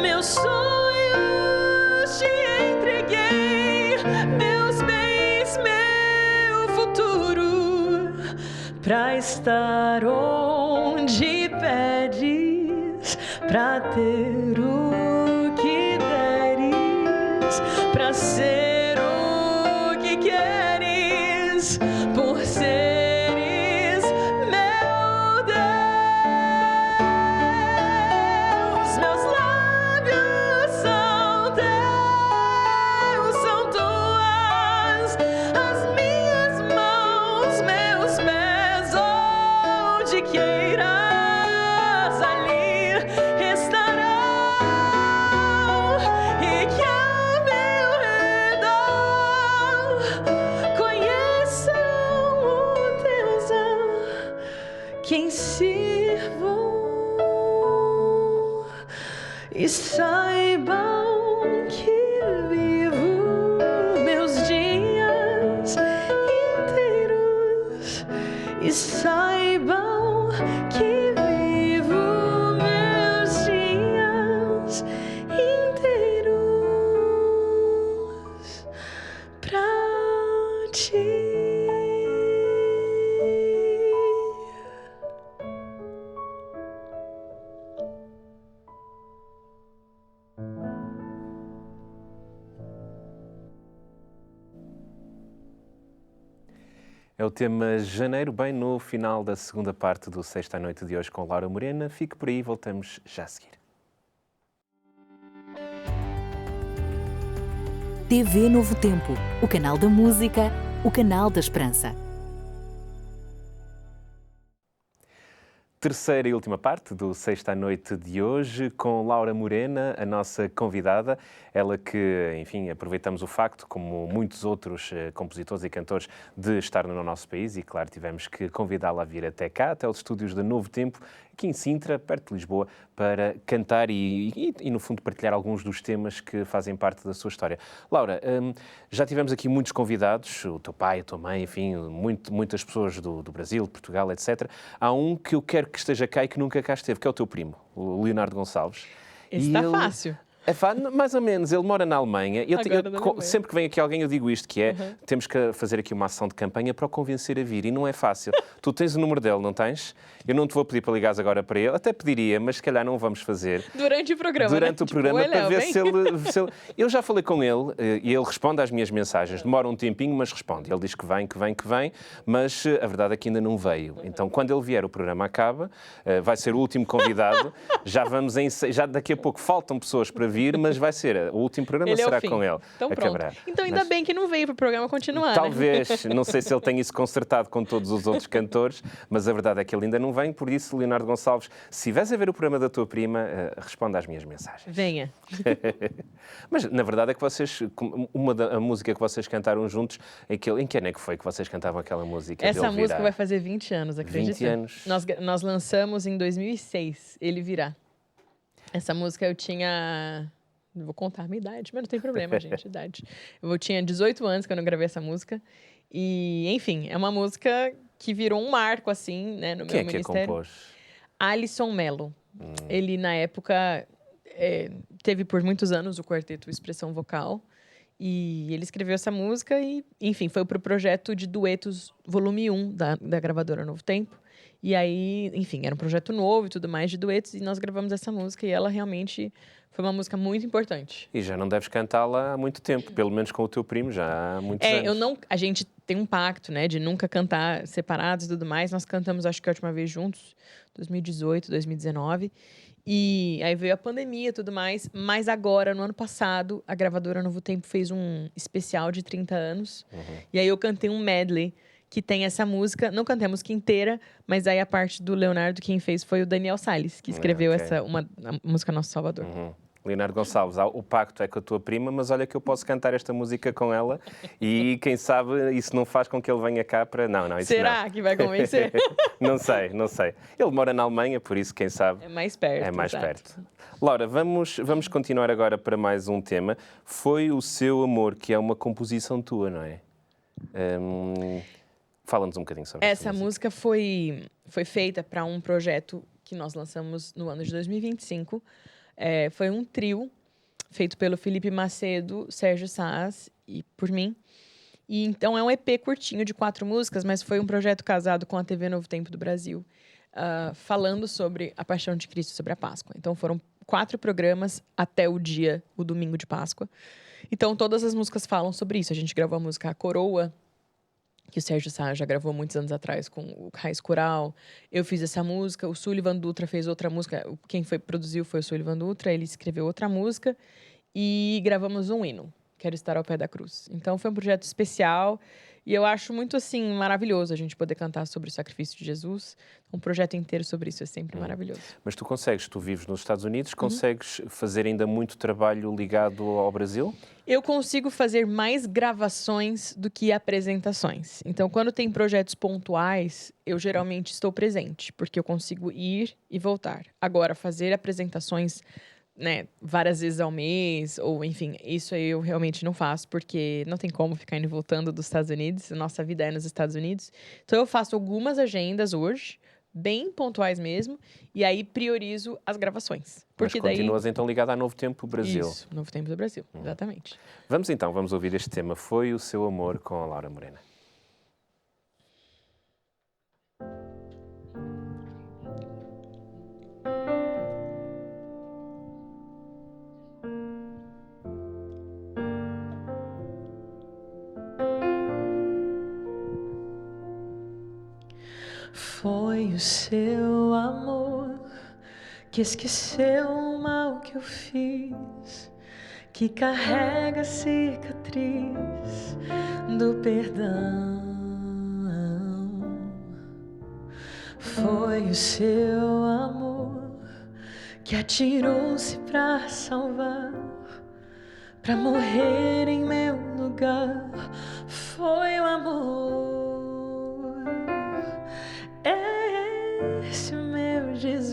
Meus sonhos te entreguei, meus bens, meu futuro, pra estar onde pedes, pra ter o que deres, pra ser o que queres, por seres meu Deus. Meus lábios são teus, são tuas as minhas mãos, meus pés onde queiras ali estarão, e que ao meu redor conheçam o Deus a quem sirvo, e saibam que vivo meus dias inteiros, e saibam que vivo meus dias inteiros pra ti. É o tema Janeiro, bem no final da segunda parte do Sexta à Noite de hoje com Laura Morena. Fique por aí, voltamos já a seguir. TV Novo Tempo, o canal da música, o canal da esperança. Terceira e última parte do Sexta à Noite de hoje, com Laura Morena, a nossa convidada. Ela que, enfim, aproveitamos o facto, como muitos outros compositores e cantores, de estar no nosso país e, claro, tivemos que convidá-la a vir até cá, até os estúdios da Novo Tempo, aqui em Sintra, perto de Lisboa, para cantar e no fundo, partilhar alguns dos temas que fazem parte da sua história. Laura, já tivemos aqui muitos convidados, o teu pai, a tua mãe, enfim, muitas pessoas do Brasil, de Portugal, etc. Há um que eu quero que esteja cá e que nunca cá esteve, que é o teu primo, o Leonardo Gonçalves. Esse está fácil. Mais ou menos, ele mora na Alemanha. Alemanha. Sempre que vem aqui alguém eu digo isto, que é, temos que fazer aqui uma ação de campanha para o convencer a vir, e não é fácil. Tu tens o número dele, não tens? Eu não te vou pedir para ligares agora para ele, até pediria, mas se calhar não vamos fazer. Durante o programa, Durante o programa, Oi, para Léo, ver vem. se ele... Eu já falei com ele e ele responde às minhas mensagens. Demora um tempinho, mas responde. Ele diz que vem, mas a verdade é que ainda não veio. Então, quando ele vier, o programa acaba, vai ser o último convidado. Já daqui a pouco faltam pessoas para vir, mas vai ser. O último programa Ele é o será fim. com ele. Então pronto. Acabará. Então ainda Mas bem que não veio para o programa continuar, né? talvez, não sei se ele tem isso consertado com todos os outros cantores, mas a verdade é que ele ainda não vem, por isso, Leonardo Gonçalves, se estiveres a ver o programa da tua prima, responda às minhas mensagens. Venha. Mas, na verdade, é que vocês, a música que vocês cantaram juntos, em que ano é que foi que vocês cantavam aquela música? Essa dele música virar? vai fazer 20 anos, acredita? 20 anos. Nós lançamos em 2006, Ele Virá. Essa música eu tinha... Não vou contar a minha idade, mas não tem problema, gente, idade. Eu tinha 18 anos quando eu gravei essa música. E, enfim, é uma música que virou um marco, assim, né, no Quem meu é que a ministério. compôs? Alisson Mello. Ele, na época, teve por muitos anos o quarteto Expressão Vocal. E ele escreveu essa música e, enfim, foi para o projeto de duetos volume 1 da gravadora Novo Tempo. E aí, enfim, era um projeto novo e tudo mais de duetos. E nós gravamos essa música e ela realmente foi uma música muito importante. E já não deves cantá-la há muito tempo, pelo menos com o teu primo, já há muitos anos. A gente tem um pacto, né, de nunca cantar separados e tudo mais. Nós cantamos, acho que a última vez juntos, 2018, 2019. E aí veio a pandemia e tudo mais. Mas agora, no ano passado, a gravadora Novo Tempo fez um especial de 30 anos. E aí eu cantei um medley que tem essa música. Não cantei a música inteira, mas aí a parte do Leonardo, quem fez foi o Daniel Salles, que escreveu ok. a música Nosso Salvador. Leonardo Gonçalves, o pacto é com a tua prima, mas olha que eu posso cantar esta música com ela e quem sabe isso não faz com que ele venha cá para... Não, isso Será que vai convencer? não sei. Ele mora na Alemanha, por isso, quem sabe... É mais perto. É mais exato. perto. Laura, vamos continuar agora para mais um tema. Foi o Seu Amor, que é uma composição tua, não é? Fala-nos um bocadinho sobre Essa música foi feita para um projeto que nós lançamos no ano de 2025. Foi um trio feito pelo Felipe Macedo, Sérgio Saas e por mim. E então é um EP curtinho de 4 músicas, mas foi um projeto casado com a TV Novo Tempo do Brasil, falando sobre a Paixão de Cristo, sobre a Páscoa. Então foram 4 programas até o domingo de Páscoa. Então todas as músicas falam sobre isso. A gente gravou a música A Coroa, que o Sérgio Sá já gravou muitos anos atrás com o Raiz Coral. Eu fiz essa música, o Sullivan Dutra fez outra música. Quem produziu foi o Sullivan Dutra, ele escreveu outra música. E gravamos um hino, Quero Estar ao Pé da Cruz. Então foi um projeto especial e eu acho muito, assim, maravilhoso a gente poder cantar sobre o sacrifício de Jesus. Um projeto inteiro sobre isso é sempre maravilhoso. Mas tu vives nos Estados Unidos, consegues fazer ainda muito trabalho ligado ao Brasil? Eu consigo fazer mais gravações do que apresentações. Então, quando tem projetos pontuais, eu geralmente estou presente, porque eu consigo ir e voltar. Agora, fazer apresentações, né, várias vezes ao mês, ou enfim, isso aí eu realmente não faço, porque não tem como ficar indo e voltando dos Estados Unidos. Nossa vida é nos Estados Unidos. Então, eu faço algumas agendas hoje, bem pontuais mesmo, e aí priorizo as gravações. Porque Mas continuas então ligado à Novo Tempo Brasil. Isso, Novo Tempo do Brasil, exatamente. Vamos ouvir este tema. Foi o Seu Amor, com a Laura Morena. Foi o seu amor que esqueceu o mal que eu fiz, que carrega a cicatriz do perdão. Foi o seu amor que atirou-se pra salvar, pra morrer em meu lugar. Foi o amor. Esse meu Jesus.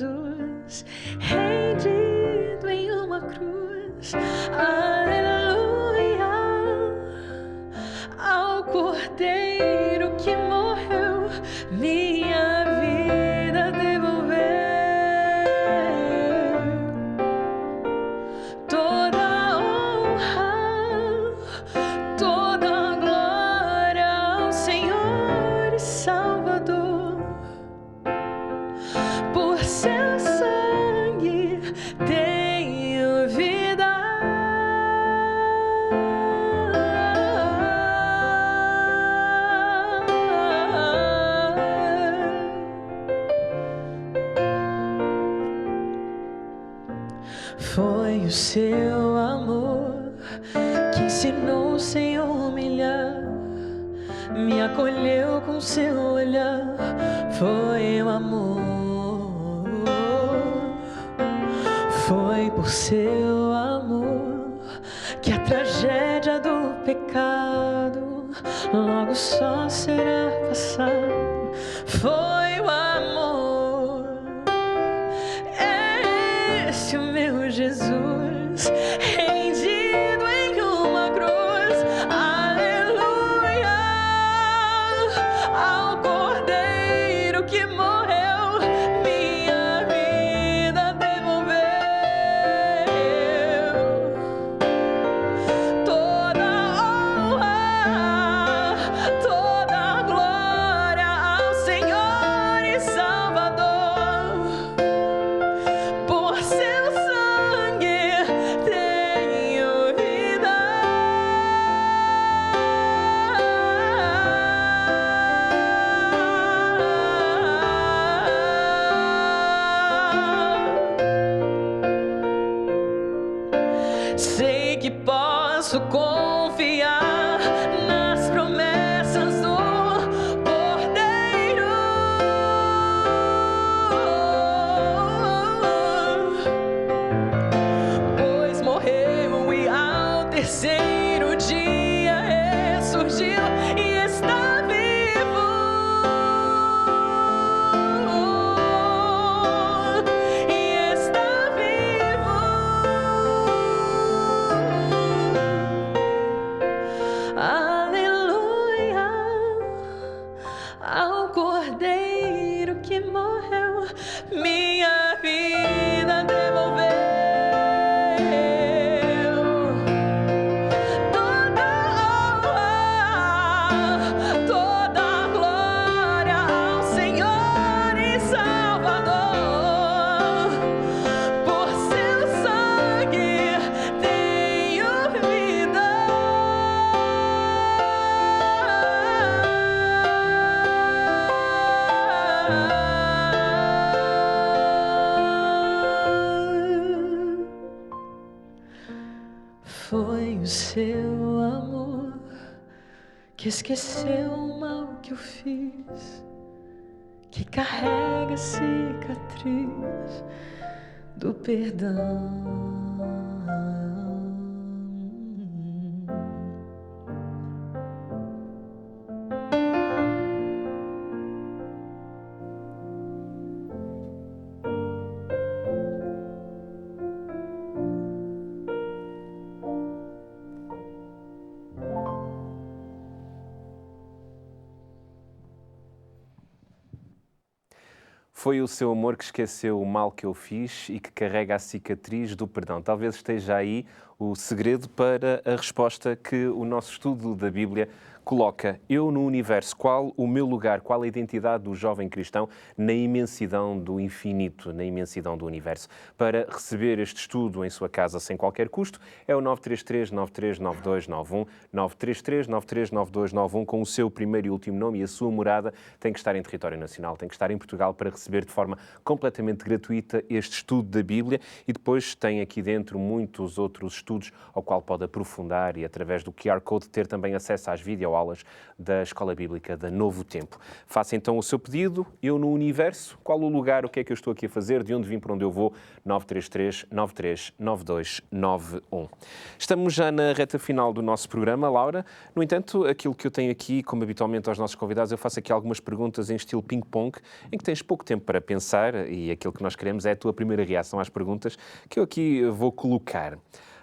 Foi o seu amor que ensinou sem humilhar, me acolheu com seu olhar. Foi o amor, foi por seu amor que a tragédia do pecado logo só será passada. Foi o amor, esse o meu Jesus, rendido em uma cruz. Aleluia, ao Cordeiro que morreu, minha vida devolveu. Toda honra, toda glória ao Senhor e Salvador. Por seu sangue tenho vida. Sei que posso confiar nas promessas do Cordeiro, pois morreu e ao terceiro dia ressurgiu e está vivo. E está vivo. Aleluia, ao Cordeiro que morreu, minha vida devolveu. Toda honra, toda glória ao Senhor e Salvador. Por seu sangue tenho vida. Foi o seu amor que esqueceu o mal que eu fiz, que carrega a cicatriz do perdão. Foi o seu amor que esqueceu o mal que eu fiz e que carrega a cicatriz do perdão. Talvez esteja aí o segredo para a resposta que o nosso estudo da Bíblia coloca. Eu no universo, qual o meu lugar, qual a identidade do jovem cristão na imensidão do infinito, na imensidão do universo? Para receber este estudo em sua casa sem qualquer custo, é o 933-939291, 933-939291, com o seu primeiro e último nome e a sua morada. Tem que estar em território nacional, tem que estar em Portugal para receber de forma completamente gratuita este estudo da Bíblia, e depois tem aqui dentro muitos outros estudos ao qual pode aprofundar e através do QR Code ter também acesso às videoaulas da Escola Bíblica da Novo Tempo. Faça então o seu pedido. Eu no universo, qual o lugar, o que é que eu estou aqui a fazer, de onde vim, para onde eu vou? 933-939291. Estamos já na reta final do nosso programa, Laura. No entanto, aquilo que eu tenho aqui, como habitualmente aos nossos convidados, eu faço aqui algumas perguntas em estilo ping-pong, em que tens pouco tempo para pensar, e aquilo que nós queremos é a tua primeira reação às perguntas que eu aqui vou colocar.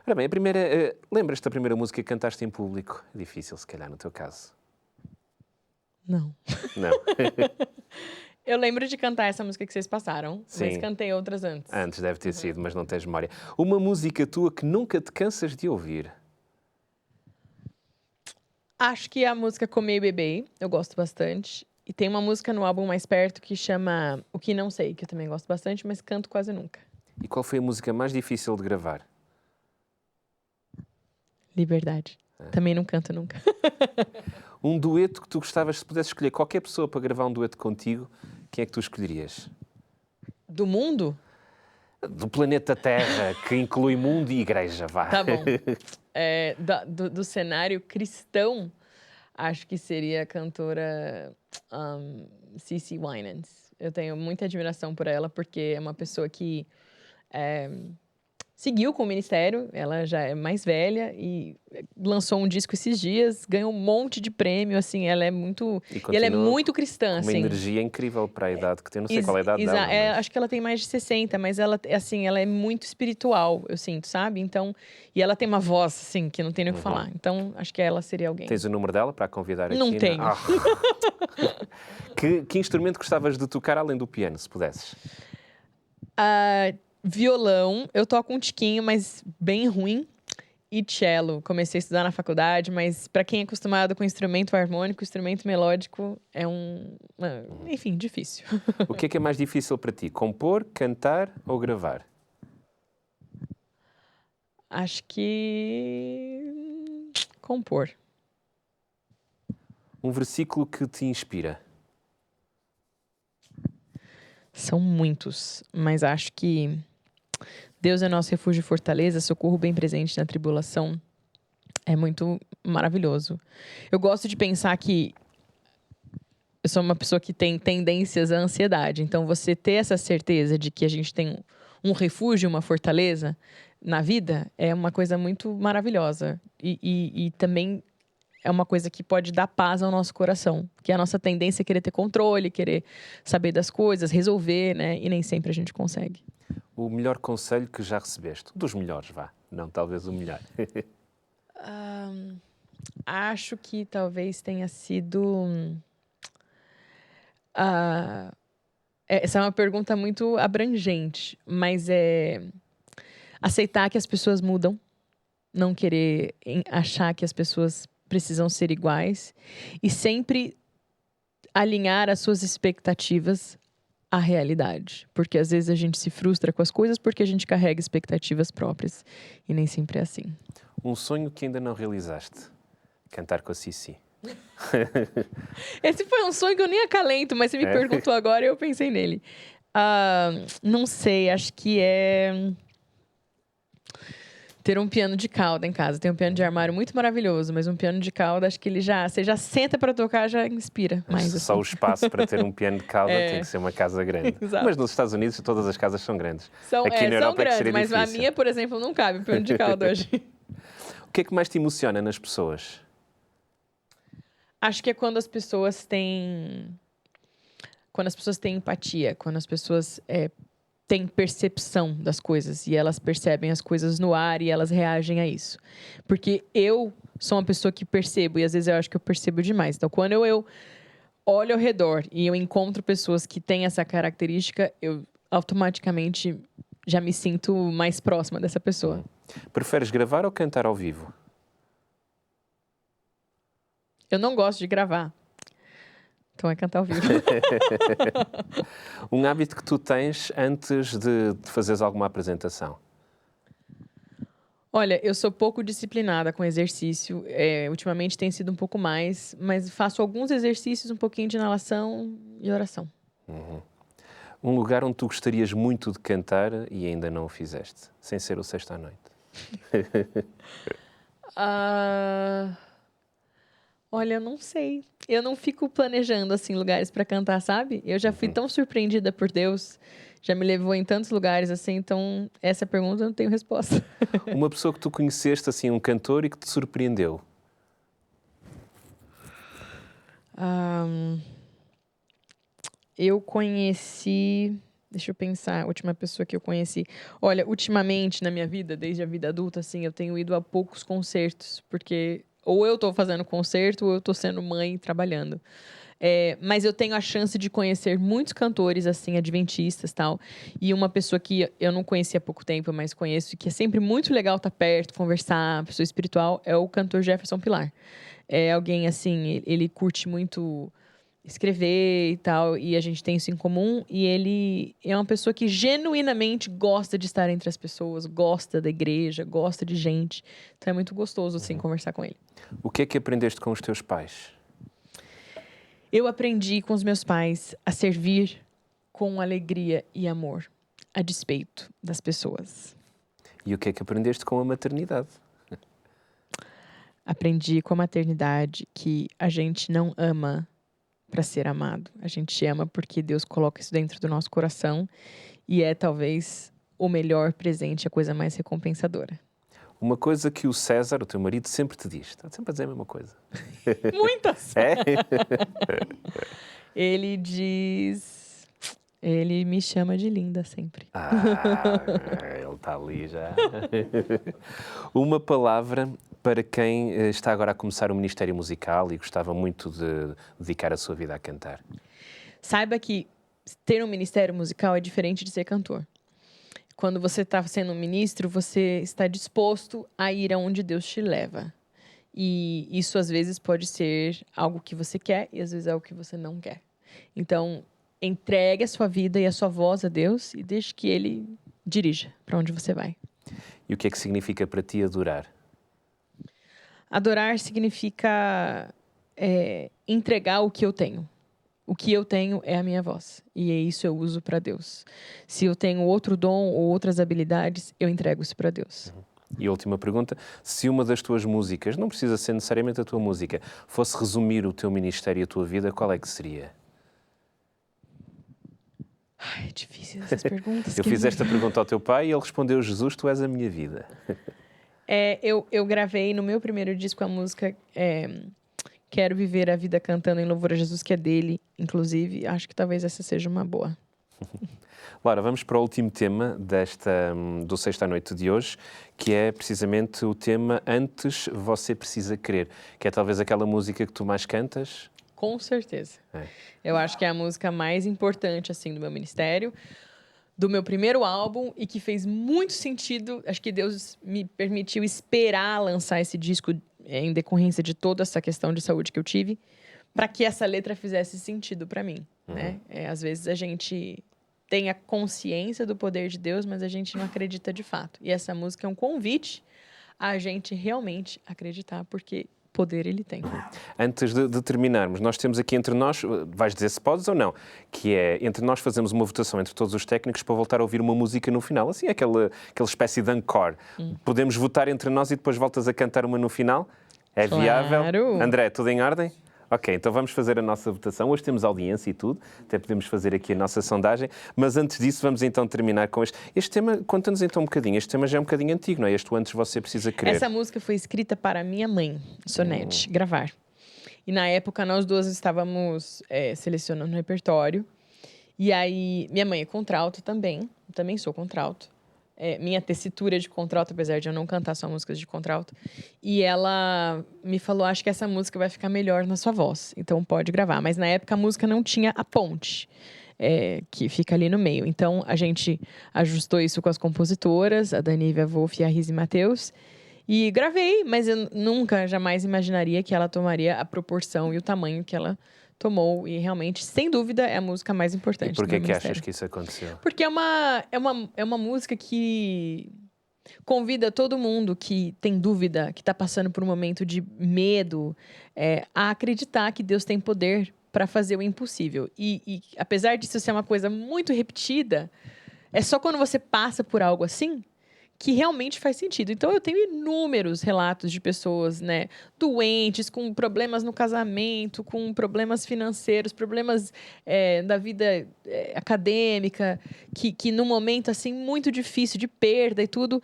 Ora bem, a primeira, lembras-te da primeira música que cantaste em público? É difícil, se calhar, no teu caso. Não. Não. Eu lembro de cantar essa música que vocês passaram, mas Sim. cantei outras antes. Antes deve ter sido, mas não tens memória. Uma música tua que nunca te cansas de ouvir? Acho que a música Comer e Beber, eu gosto bastante. E tem uma música no álbum Mais Perto que chama O Que Não Sei, que eu também gosto bastante, mas canto quase nunca. E qual foi a música mais difícil de gravar? Liberdade. Também não canto nunca. Um dueto que tu gostavas, se pudesses escolher qualquer pessoa para gravar um dueto contigo, quem é que tu escolherias? Do mundo? Do planeta Terra, que inclui mundo e igreja, vá. Tá bom. Do cenário cristão, acho que seria a cantora CeCe Winans. Eu tenho muita admiração por ela, porque é uma pessoa que seguiu com o ministério, ela já é mais velha e lançou um disco esses dias, ganhou um monte de prêmio, assim, ela é muito... E E ela é continua muito cristã, Uma assim. energia incrível para a idade que tem. Não sei qual é a idade dela, mas... Acho que ela tem mais de 60, mas ela, assim, ela é muito espiritual, eu sinto, sabe? Então, e ela tem uma voz, assim, que não tem nem o que falar. Então, acho que ela seria alguém. Tens o número dela para a convidar aqui? Não tenho. Ah. Que instrumento gostavas de tocar além do piano, se pudesses? Violão, eu toco um tiquinho, mas bem ruim. E cello, comecei a estudar na faculdade, mas para quem é acostumado com instrumento harmônico, instrumento melódico é enfim, difícil. O que é mais difícil para ti? Compor, cantar ou gravar? Acho que compor. Um versículo que te inspira? São muitos, mas acho que Deus é nosso refúgio e fortaleza, socorro bem presente na tribulação. É muito maravilhoso. Eu gosto de pensar que eu sou uma pessoa que tem tendências à ansiedade. Então, você ter essa certeza de que a gente tem um refúgio, uma fortaleza na vida, é uma coisa muito maravilhosa. E também é uma coisa que pode dar paz ao nosso coração. Que a nossa tendência é querer ter controle, querer saber das coisas, resolver, né? E nem sempre a gente consegue. O melhor conselho que já recebeste? Dos melhores, vá. Não, talvez o melhor. Acho que talvez tenha sido... essa é uma pergunta muito abrangente, mas é aceitar que as pessoas mudam, não querer achar que as pessoas precisam ser iguais e sempre alinhar as suas expectativas à realidade. Porque às vezes a gente se frustra com as coisas porque a gente carrega expectativas próprias e nem sempre é assim. Um sonho que ainda não realizaste? Cantar com a CeCe. Esse foi um sonho que eu nem acalento, mas você me perguntou agora e eu pensei nele. Não sei, acho que é ter um piano de cauda em casa. Tem um piano de armário muito maravilhoso, mas um piano de cauda, acho que você já senta para tocar, já inspira mais. Só o espaço para ter um piano de cauda tem que ser uma casa grande. Exato. Mas nos Estados Unidos todas as casas são grandes. São Europa grandes, seria mas a difícil. minha, por exemplo, não cabe um piano de cauda hoje. O que é que mais te emociona nas pessoas? Acho que é quando as pessoas têm empatia, quando as pessoas têm percepção das coisas e elas percebem as coisas no ar e elas reagem a isso. Porque eu sou uma pessoa que percebo e às vezes eu acho que eu percebo demais. Então, quando eu olho ao redor e eu encontro pessoas que têm essa característica, eu automaticamente já me sinto mais próxima dessa pessoa. Preferes gravar ou cantar ao vivo? Eu não gosto de gravar. Então é cantar ao vivo. Um hábito que tu tens antes de fazeres alguma apresentação? Olha, eu sou pouco disciplinada com exercício. Ultimamente tem sido um pouco mais, mas faço alguns exercícios, um pouquinho de inalação e oração. Um lugar onde tu gostarias muito de cantar e ainda não o fizeste, sem ser o Sexta à Noite? Olha, eu não sei. Eu não fico planejando, assim, lugares para cantar, sabe? Eu já fui tão surpreendida por Deus, já me levou em tantos lugares, assim, então essa pergunta eu não tenho resposta. Uma pessoa que tu conheceste, assim, um cantor e que te surpreendeu? Eu conheci... Deixa eu pensar, a última pessoa que eu conheci. Olha, ultimamente na minha vida, desde a vida adulta, assim, eu tenho ido a poucos concertos, porque ou eu tô fazendo concerto ou eu tô sendo mãe e trabalhando. Mas eu tenho a chance de conhecer muitos cantores, assim, adventistas e tal. E uma pessoa que eu não conheci há pouco tempo, mas conheço, e que é sempre muito legal estar perto, conversar, pessoa espiritual, é o cantor Jefferson Pilar. É alguém, assim, ele curte muito escrever e tal, e a gente tem isso em comum, e ele é uma pessoa que genuinamente gosta de estar entre as pessoas, gosta da igreja, gosta de gente. Então é muito gostoso, assim, conversar com ele. O que é que aprendeste com os teus pais? Eu aprendi com os meus pais a servir com alegria e amor. a despeito das pessoas. E o que é que aprendeste com a maternidade? Aprendi com a maternidade que a gente não ama para ser amado. A gente ama porque Deus coloca isso dentro do nosso coração e é talvez o melhor presente, a coisa mais recompensadora. Uma coisa que o César, o teu marido, sempre te diz. Está sempre a dizer a mesma coisa. Muitas! É? Ele diz... Ele me chama de linda sempre. Ele está ali já. Uma palavra para quem está agora a começar o Ministério Musical e gostava muito de dedicar a sua vida a cantar. Saiba que ter um ministério musical é diferente de ser cantor. Quando você está sendo um ministro, você está disposto a ir aonde Deus te leva. E isso, às vezes, pode ser algo que você quer e, às vezes, algo que você não quer. Então, entregue a sua vida e a sua voz a Deus e deixe que Ele dirija para onde você vai. E o que é que significa para ti adorar? Adorar significa entregar o que eu tenho. O que eu tenho é a minha voz. E é isso eu uso para Deus. Se eu tenho outro dom ou outras habilidades, eu entrego isso para Deus. E a última pergunta, se uma das tuas músicas, não precisa ser necessariamente a tua música, fosse resumir o teu ministério e a tua vida, qual é que seria? Ai, é difícil essas perguntas. Eu fiz esta pergunta ao teu pai e ele respondeu: Jesus, tu és a minha vida. Eu gravei no meu primeiro disco a música Quero Viver a Vida Cantando em Louvor a Jesus, que é dele, inclusive. Acho que talvez essa seja uma boa. Laura, vamos para o último tema do Sexta à Noite de hoje, que é precisamente o tema Antes Você Precisa Crer, que é talvez aquela música que tu mais cantas. Com certeza. Eu acho que é a música mais importante assim do meu ministério, do meu primeiro álbum e que fez muito sentido. Acho que Deus me permitiu esperar lançar esse disco em decorrência de toda essa questão de saúde que eu tive, para que essa letra fizesse sentido para mim, né? Às vezes a gente tem a consciência do poder de Deus, mas a gente não acredita de fato. E essa música é um convite a gente realmente acreditar, porque poder ele tem. Antes de terminarmos, nós temos aqui entre nós, vais dizer se podes ou não, que é, entre nós fazemos uma votação entre todos os técnicos para voltar a ouvir uma música no final. Assim, aquela espécie de encore. Podemos votar entre nós e depois voltas a cantar uma no final? É viável? Claro. André, tudo em ordem? Ok, então vamos fazer a nossa votação. Hoje temos audiência e tudo, até podemos fazer aqui a nossa sondagem, mas antes disso vamos então terminar com este. Este tema, conta-nos então um bocadinho, este tema já é um bocadinho antigo, não é? Este Antes Você Precisa Crer. Essa música foi escrita para minha mãe, Sonete, gravar. E na época nós duas estávamos selecionando o repertório, e aí minha mãe é contralto também sou contralto. Minha tessitura é de contralto, apesar de eu não cantar só músicas de contralto. E ela me falou, acho que essa música vai ficar melhor na sua voz, então pode gravar. Mas na época a música não tinha a ponte, que fica ali no meio. Então a gente ajustou isso com as compositoras, a Danívia Wolff e a Rizzi Mateus. E gravei, mas eu nunca, jamais imaginaria que ela tomaria a proporção e o tamanho que ela tomou. E realmente, sem dúvida, é a música mais importante. E por que do meu achas ministério. que isso aconteceu? Porque é uma música que convida todo mundo que tem dúvida, que está passando por um momento de medo, a acreditar que Deus tem poder para fazer o impossível. E apesar disso ser uma coisa muito repetida, é só quando você passa por algo assim que realmente faz sentido. Então, eu tenho inúmeros relatos de pessoas, né, doentes, com problemas no casamento, com problemas financeiros, problemas da vida acadêmica, que num momento, assim, muito difícil, de perda e tudo,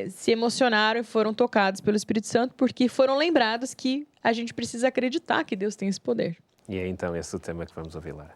se emocionaram e foram tocados pelo Espírito Santo, porque foram lembrados que a gente precisa acreditar que Deus tem esse poder. E é então esse o tema que vamos ouvir, Lara.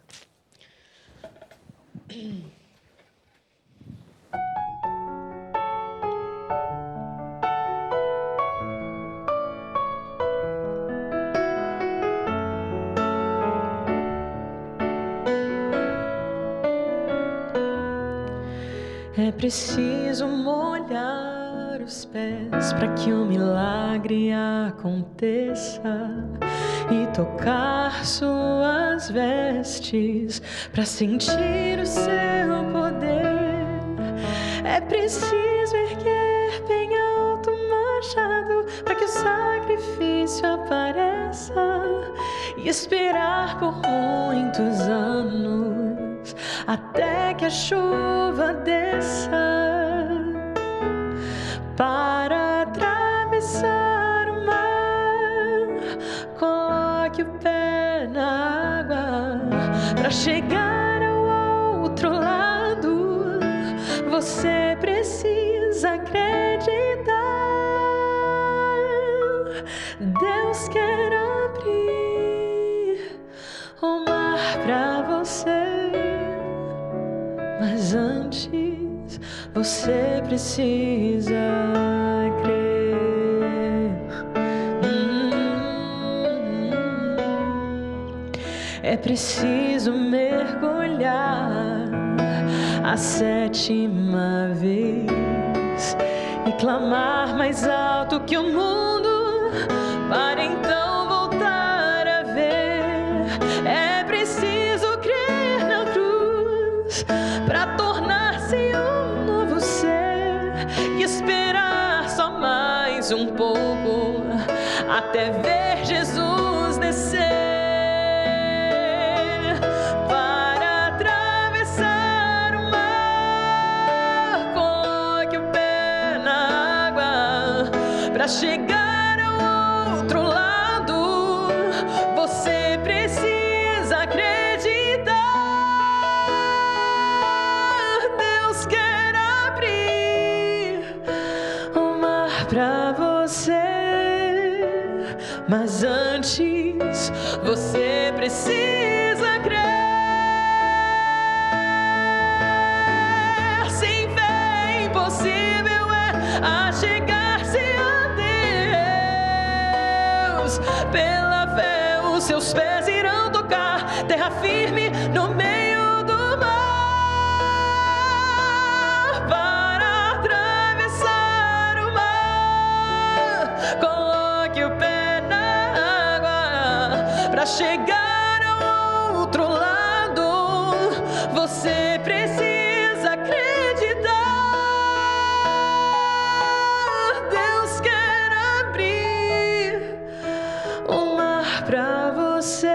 É preciso molhar os pés para que o milagre aconteça e tocar suas vestes para sentir o seu poder. É preciso erguer bem alto o machado para que o sacrifício apareça e esperar por muitos anos até que a chuva desça para atravessar o mar. Coloque o pé na água para chegar ao outro lado. Você precisa acreditar. Deus quer abrir o mar para você, mas antes você precisa crer. É preciso mergulhar a 7ª vez e clamar mais alto que o mundo, para então voltar a ver. É preciso crer na cruz para tornar-se um novo ser e esperar só mais um pouco até ver Jesus descer. Para atravessar o mar, coloque o pé na água para chegar ao outro lado. Você precisa acreditar. Deus quer abrir o mar para você, mas antes você precisa crer. Sem fé impossível é achegar-se a Deus. Pela fé os seus pés irão tocar terra firme no meio do mar. Para atravessar o mar, coloque o pé na água para chegar ao outro lado. Você precisa acreditar. Deus quer abrir o mar para você,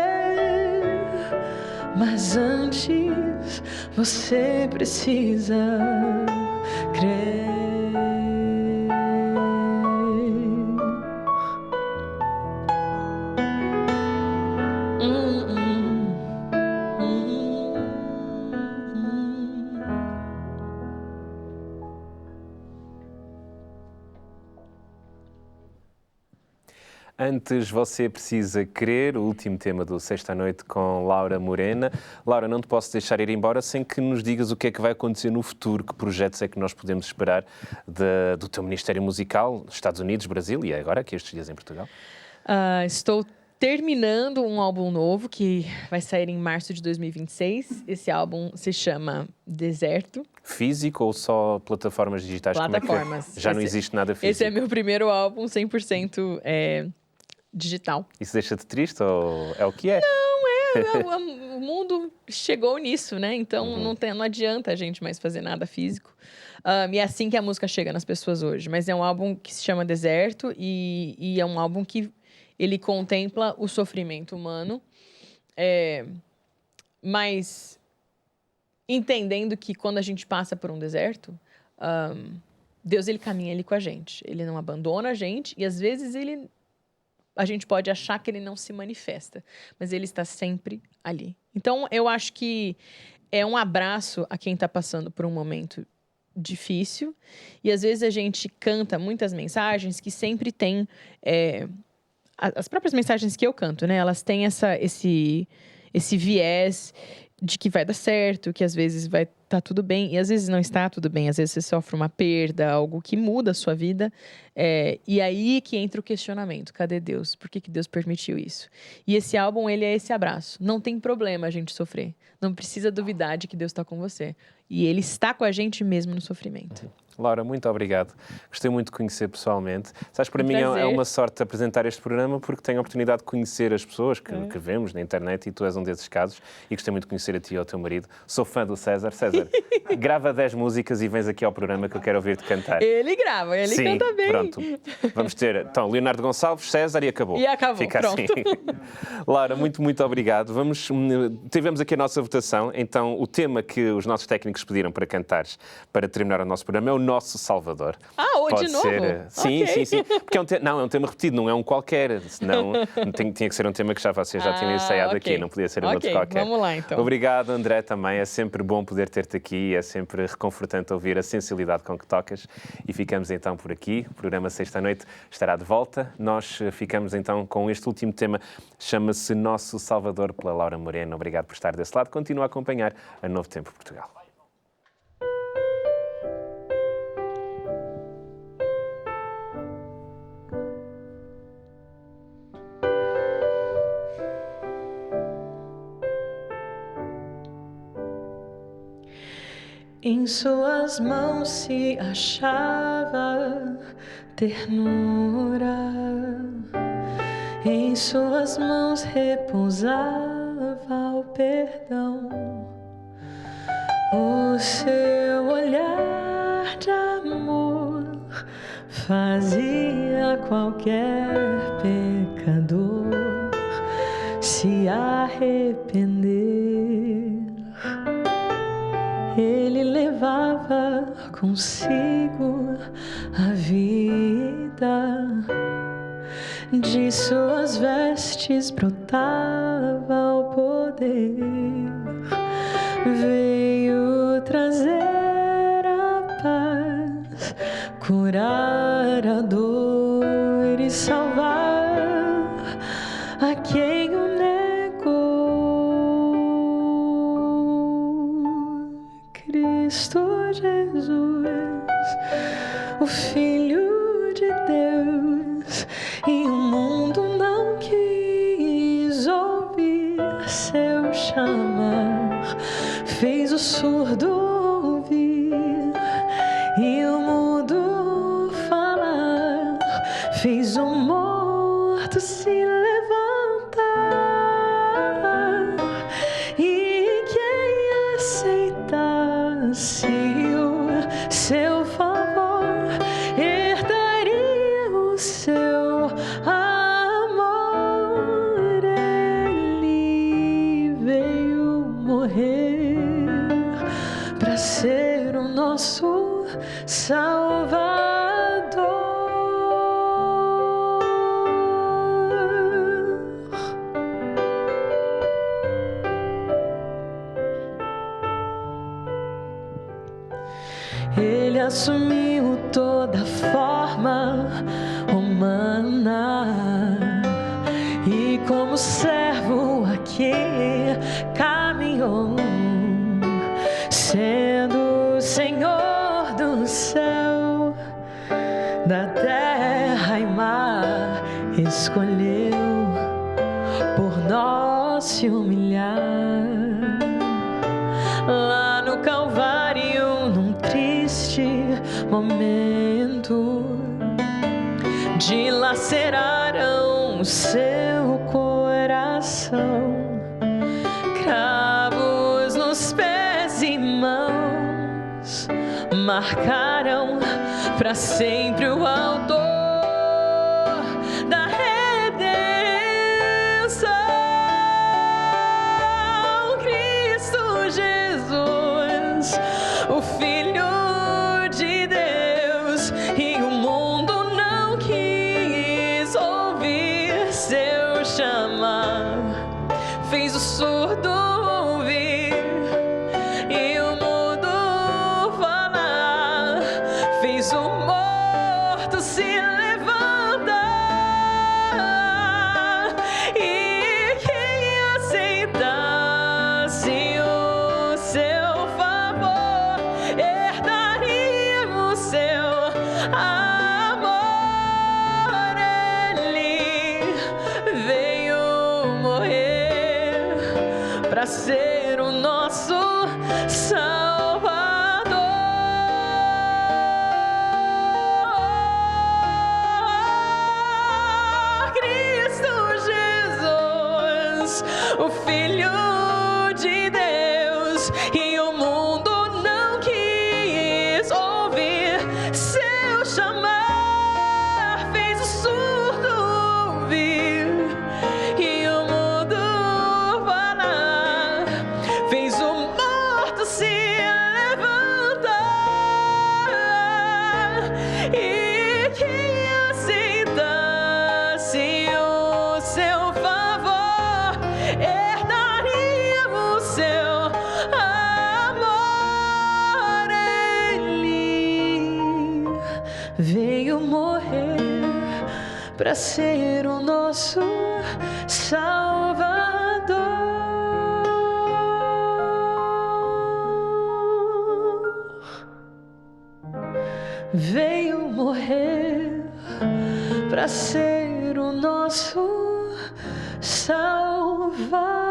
mas antes você precisa crer. Antes você precisa crer, o último tema do Sexta à Noite com Laura Morena. Laura, não te posso deixar ir embora sem que nos digas o que é que vai acontecer no futuro, que projetos é que nós podemos esperar do teu Ministério Musical, Estados Unidos, Brasil e agora aqui estes dias em Portugal. Estou terminando um álbum novo que vai sair em março de 2026. Esse álbum se chama Deserto. Físico ou só plataformas digitais? Plataformas. Como é que é? Já não existe nada físico? Esse é meu primeiro álbum 100% digital. Isso deixa-te triste ou é o que é? O mundo chegou nisso, né? Então não adianta a gente mais fazer nada físico. E é assim que a música chega nas pessoas hoje. Mas é um álbum que se chama Deserto e é um álbum que ele contempla o sofrimento humano, mas entendendo que quando a gente passa por um deserto, Deus ele caminha ali com a gente. Ele não abandona a gente e às vezes a gente pode achar que ele não se manifesta, mas ele está sempre ali. Então, eu acho que é um abraço a quem está passando por um momento difícil. E, às vezes, a gente canta muitas mensagens que sempre tem... as próprias mensagens que eu canto, né? Elas têm esse viés de que vai dar certo, que às vezes vai estar tudo bem, e às vezes não está tudo bem, às vezes você sofre uma perda, algo que muda a sua vida, e aí que entra o questionamento, cadê Deus? Por que Deus permitiu isso? E esse álbum, ele é esse abraço, não tem problema a gente sofrer, não precisa duvidar de que Deus está com você, e Ele está com a gente mesmo no sofrimento. Laura, muito obrigado. Gostei muito de conhecer pessoalmente. Sabes, para mim é prazer. uma sorte apresentar este programa porque tenho a oportunidade de conhecer as pessoas que vemos na internet e tu és um desses casos e gostei muito de conhecer a ti e ao teu marido. Sou fã do César. César, grava 10 músicas e vens aqui ao programa que eu quero ouvir-te cantar. Ele grava, ele Sim, canta bem. pronto. Vamos ter, então, Leonardo Gonçalves, César e acabou. E acabou, Fica pronto. assim. Laura, muito obrigado. Tivemos aqui a nossa votação, então o tema que os nossos técnicos pediram para cantares para terminar o nosso programa é o Nosso Salvador. De novo? Sim, Ok. sim. Porque é um tema repetido, não é um qualquer. Senão tinha que ser um tema que vocês já tinham ensaiado ok. aqui, não podia ser um outro Ok, qualquer. vamos lá, então. Obrigado, André, também. É sempre bom poder ter-te aqui, é sempre reconfortante ouvir a sensibilidade com que tocas. E ficamos então por aqui. O programa Sexta-noite estará de volta. Nós ficamos então com este último tema, chama-se Nosso Salvador, pela Laura Moreno. Obrigado por estar desse lado. Continua a acompanhar a Novo Tempo Portugal. Em suas mãos se achava ternura, em suas mãos repousava o perdão. O seu olhar de amor fazia qualquer pecador se arrepender. Ele levava consigo a vida, de suas vestes brotava o poder. Veio trazer a paz, curar a dor e salvar a quem o negou. Cristo Jesus, o Filho de Deus, e o mundo não quis ouvir seu chamar, fez o surdo ouvir e o mudo falar, fez o morto se levantar, e quem aceitasse o seu favor herdaria o seu amor. Ele veio morrer para ser o nosso Salvador. Ele assumiu toda forma humana e como servo aqui caminhou, sendo Senhor do céu, da terra e mar, escolheu por nós se humilhar. Lá no Calvário, num triste momento, dilaceraram o seu coração, cravos nos pés e mãos, marcaram para sempre o autor da redenção. Cristo Jesus, o Filho de Deus, e o mundo não quis ouvir seu chamar, fez o surdo ouvir e o mudo falar, fez o morto se levantar, e quem aceitasse o seu favor herdaria o seu amor. Ele veio morrer para ser o nosso Salvador. e quem aceitasse o seu favor herdaria o seu amor. Ele veio morrer para ser o nosso Salvador. Veio morrer para ser o nosso Salvador.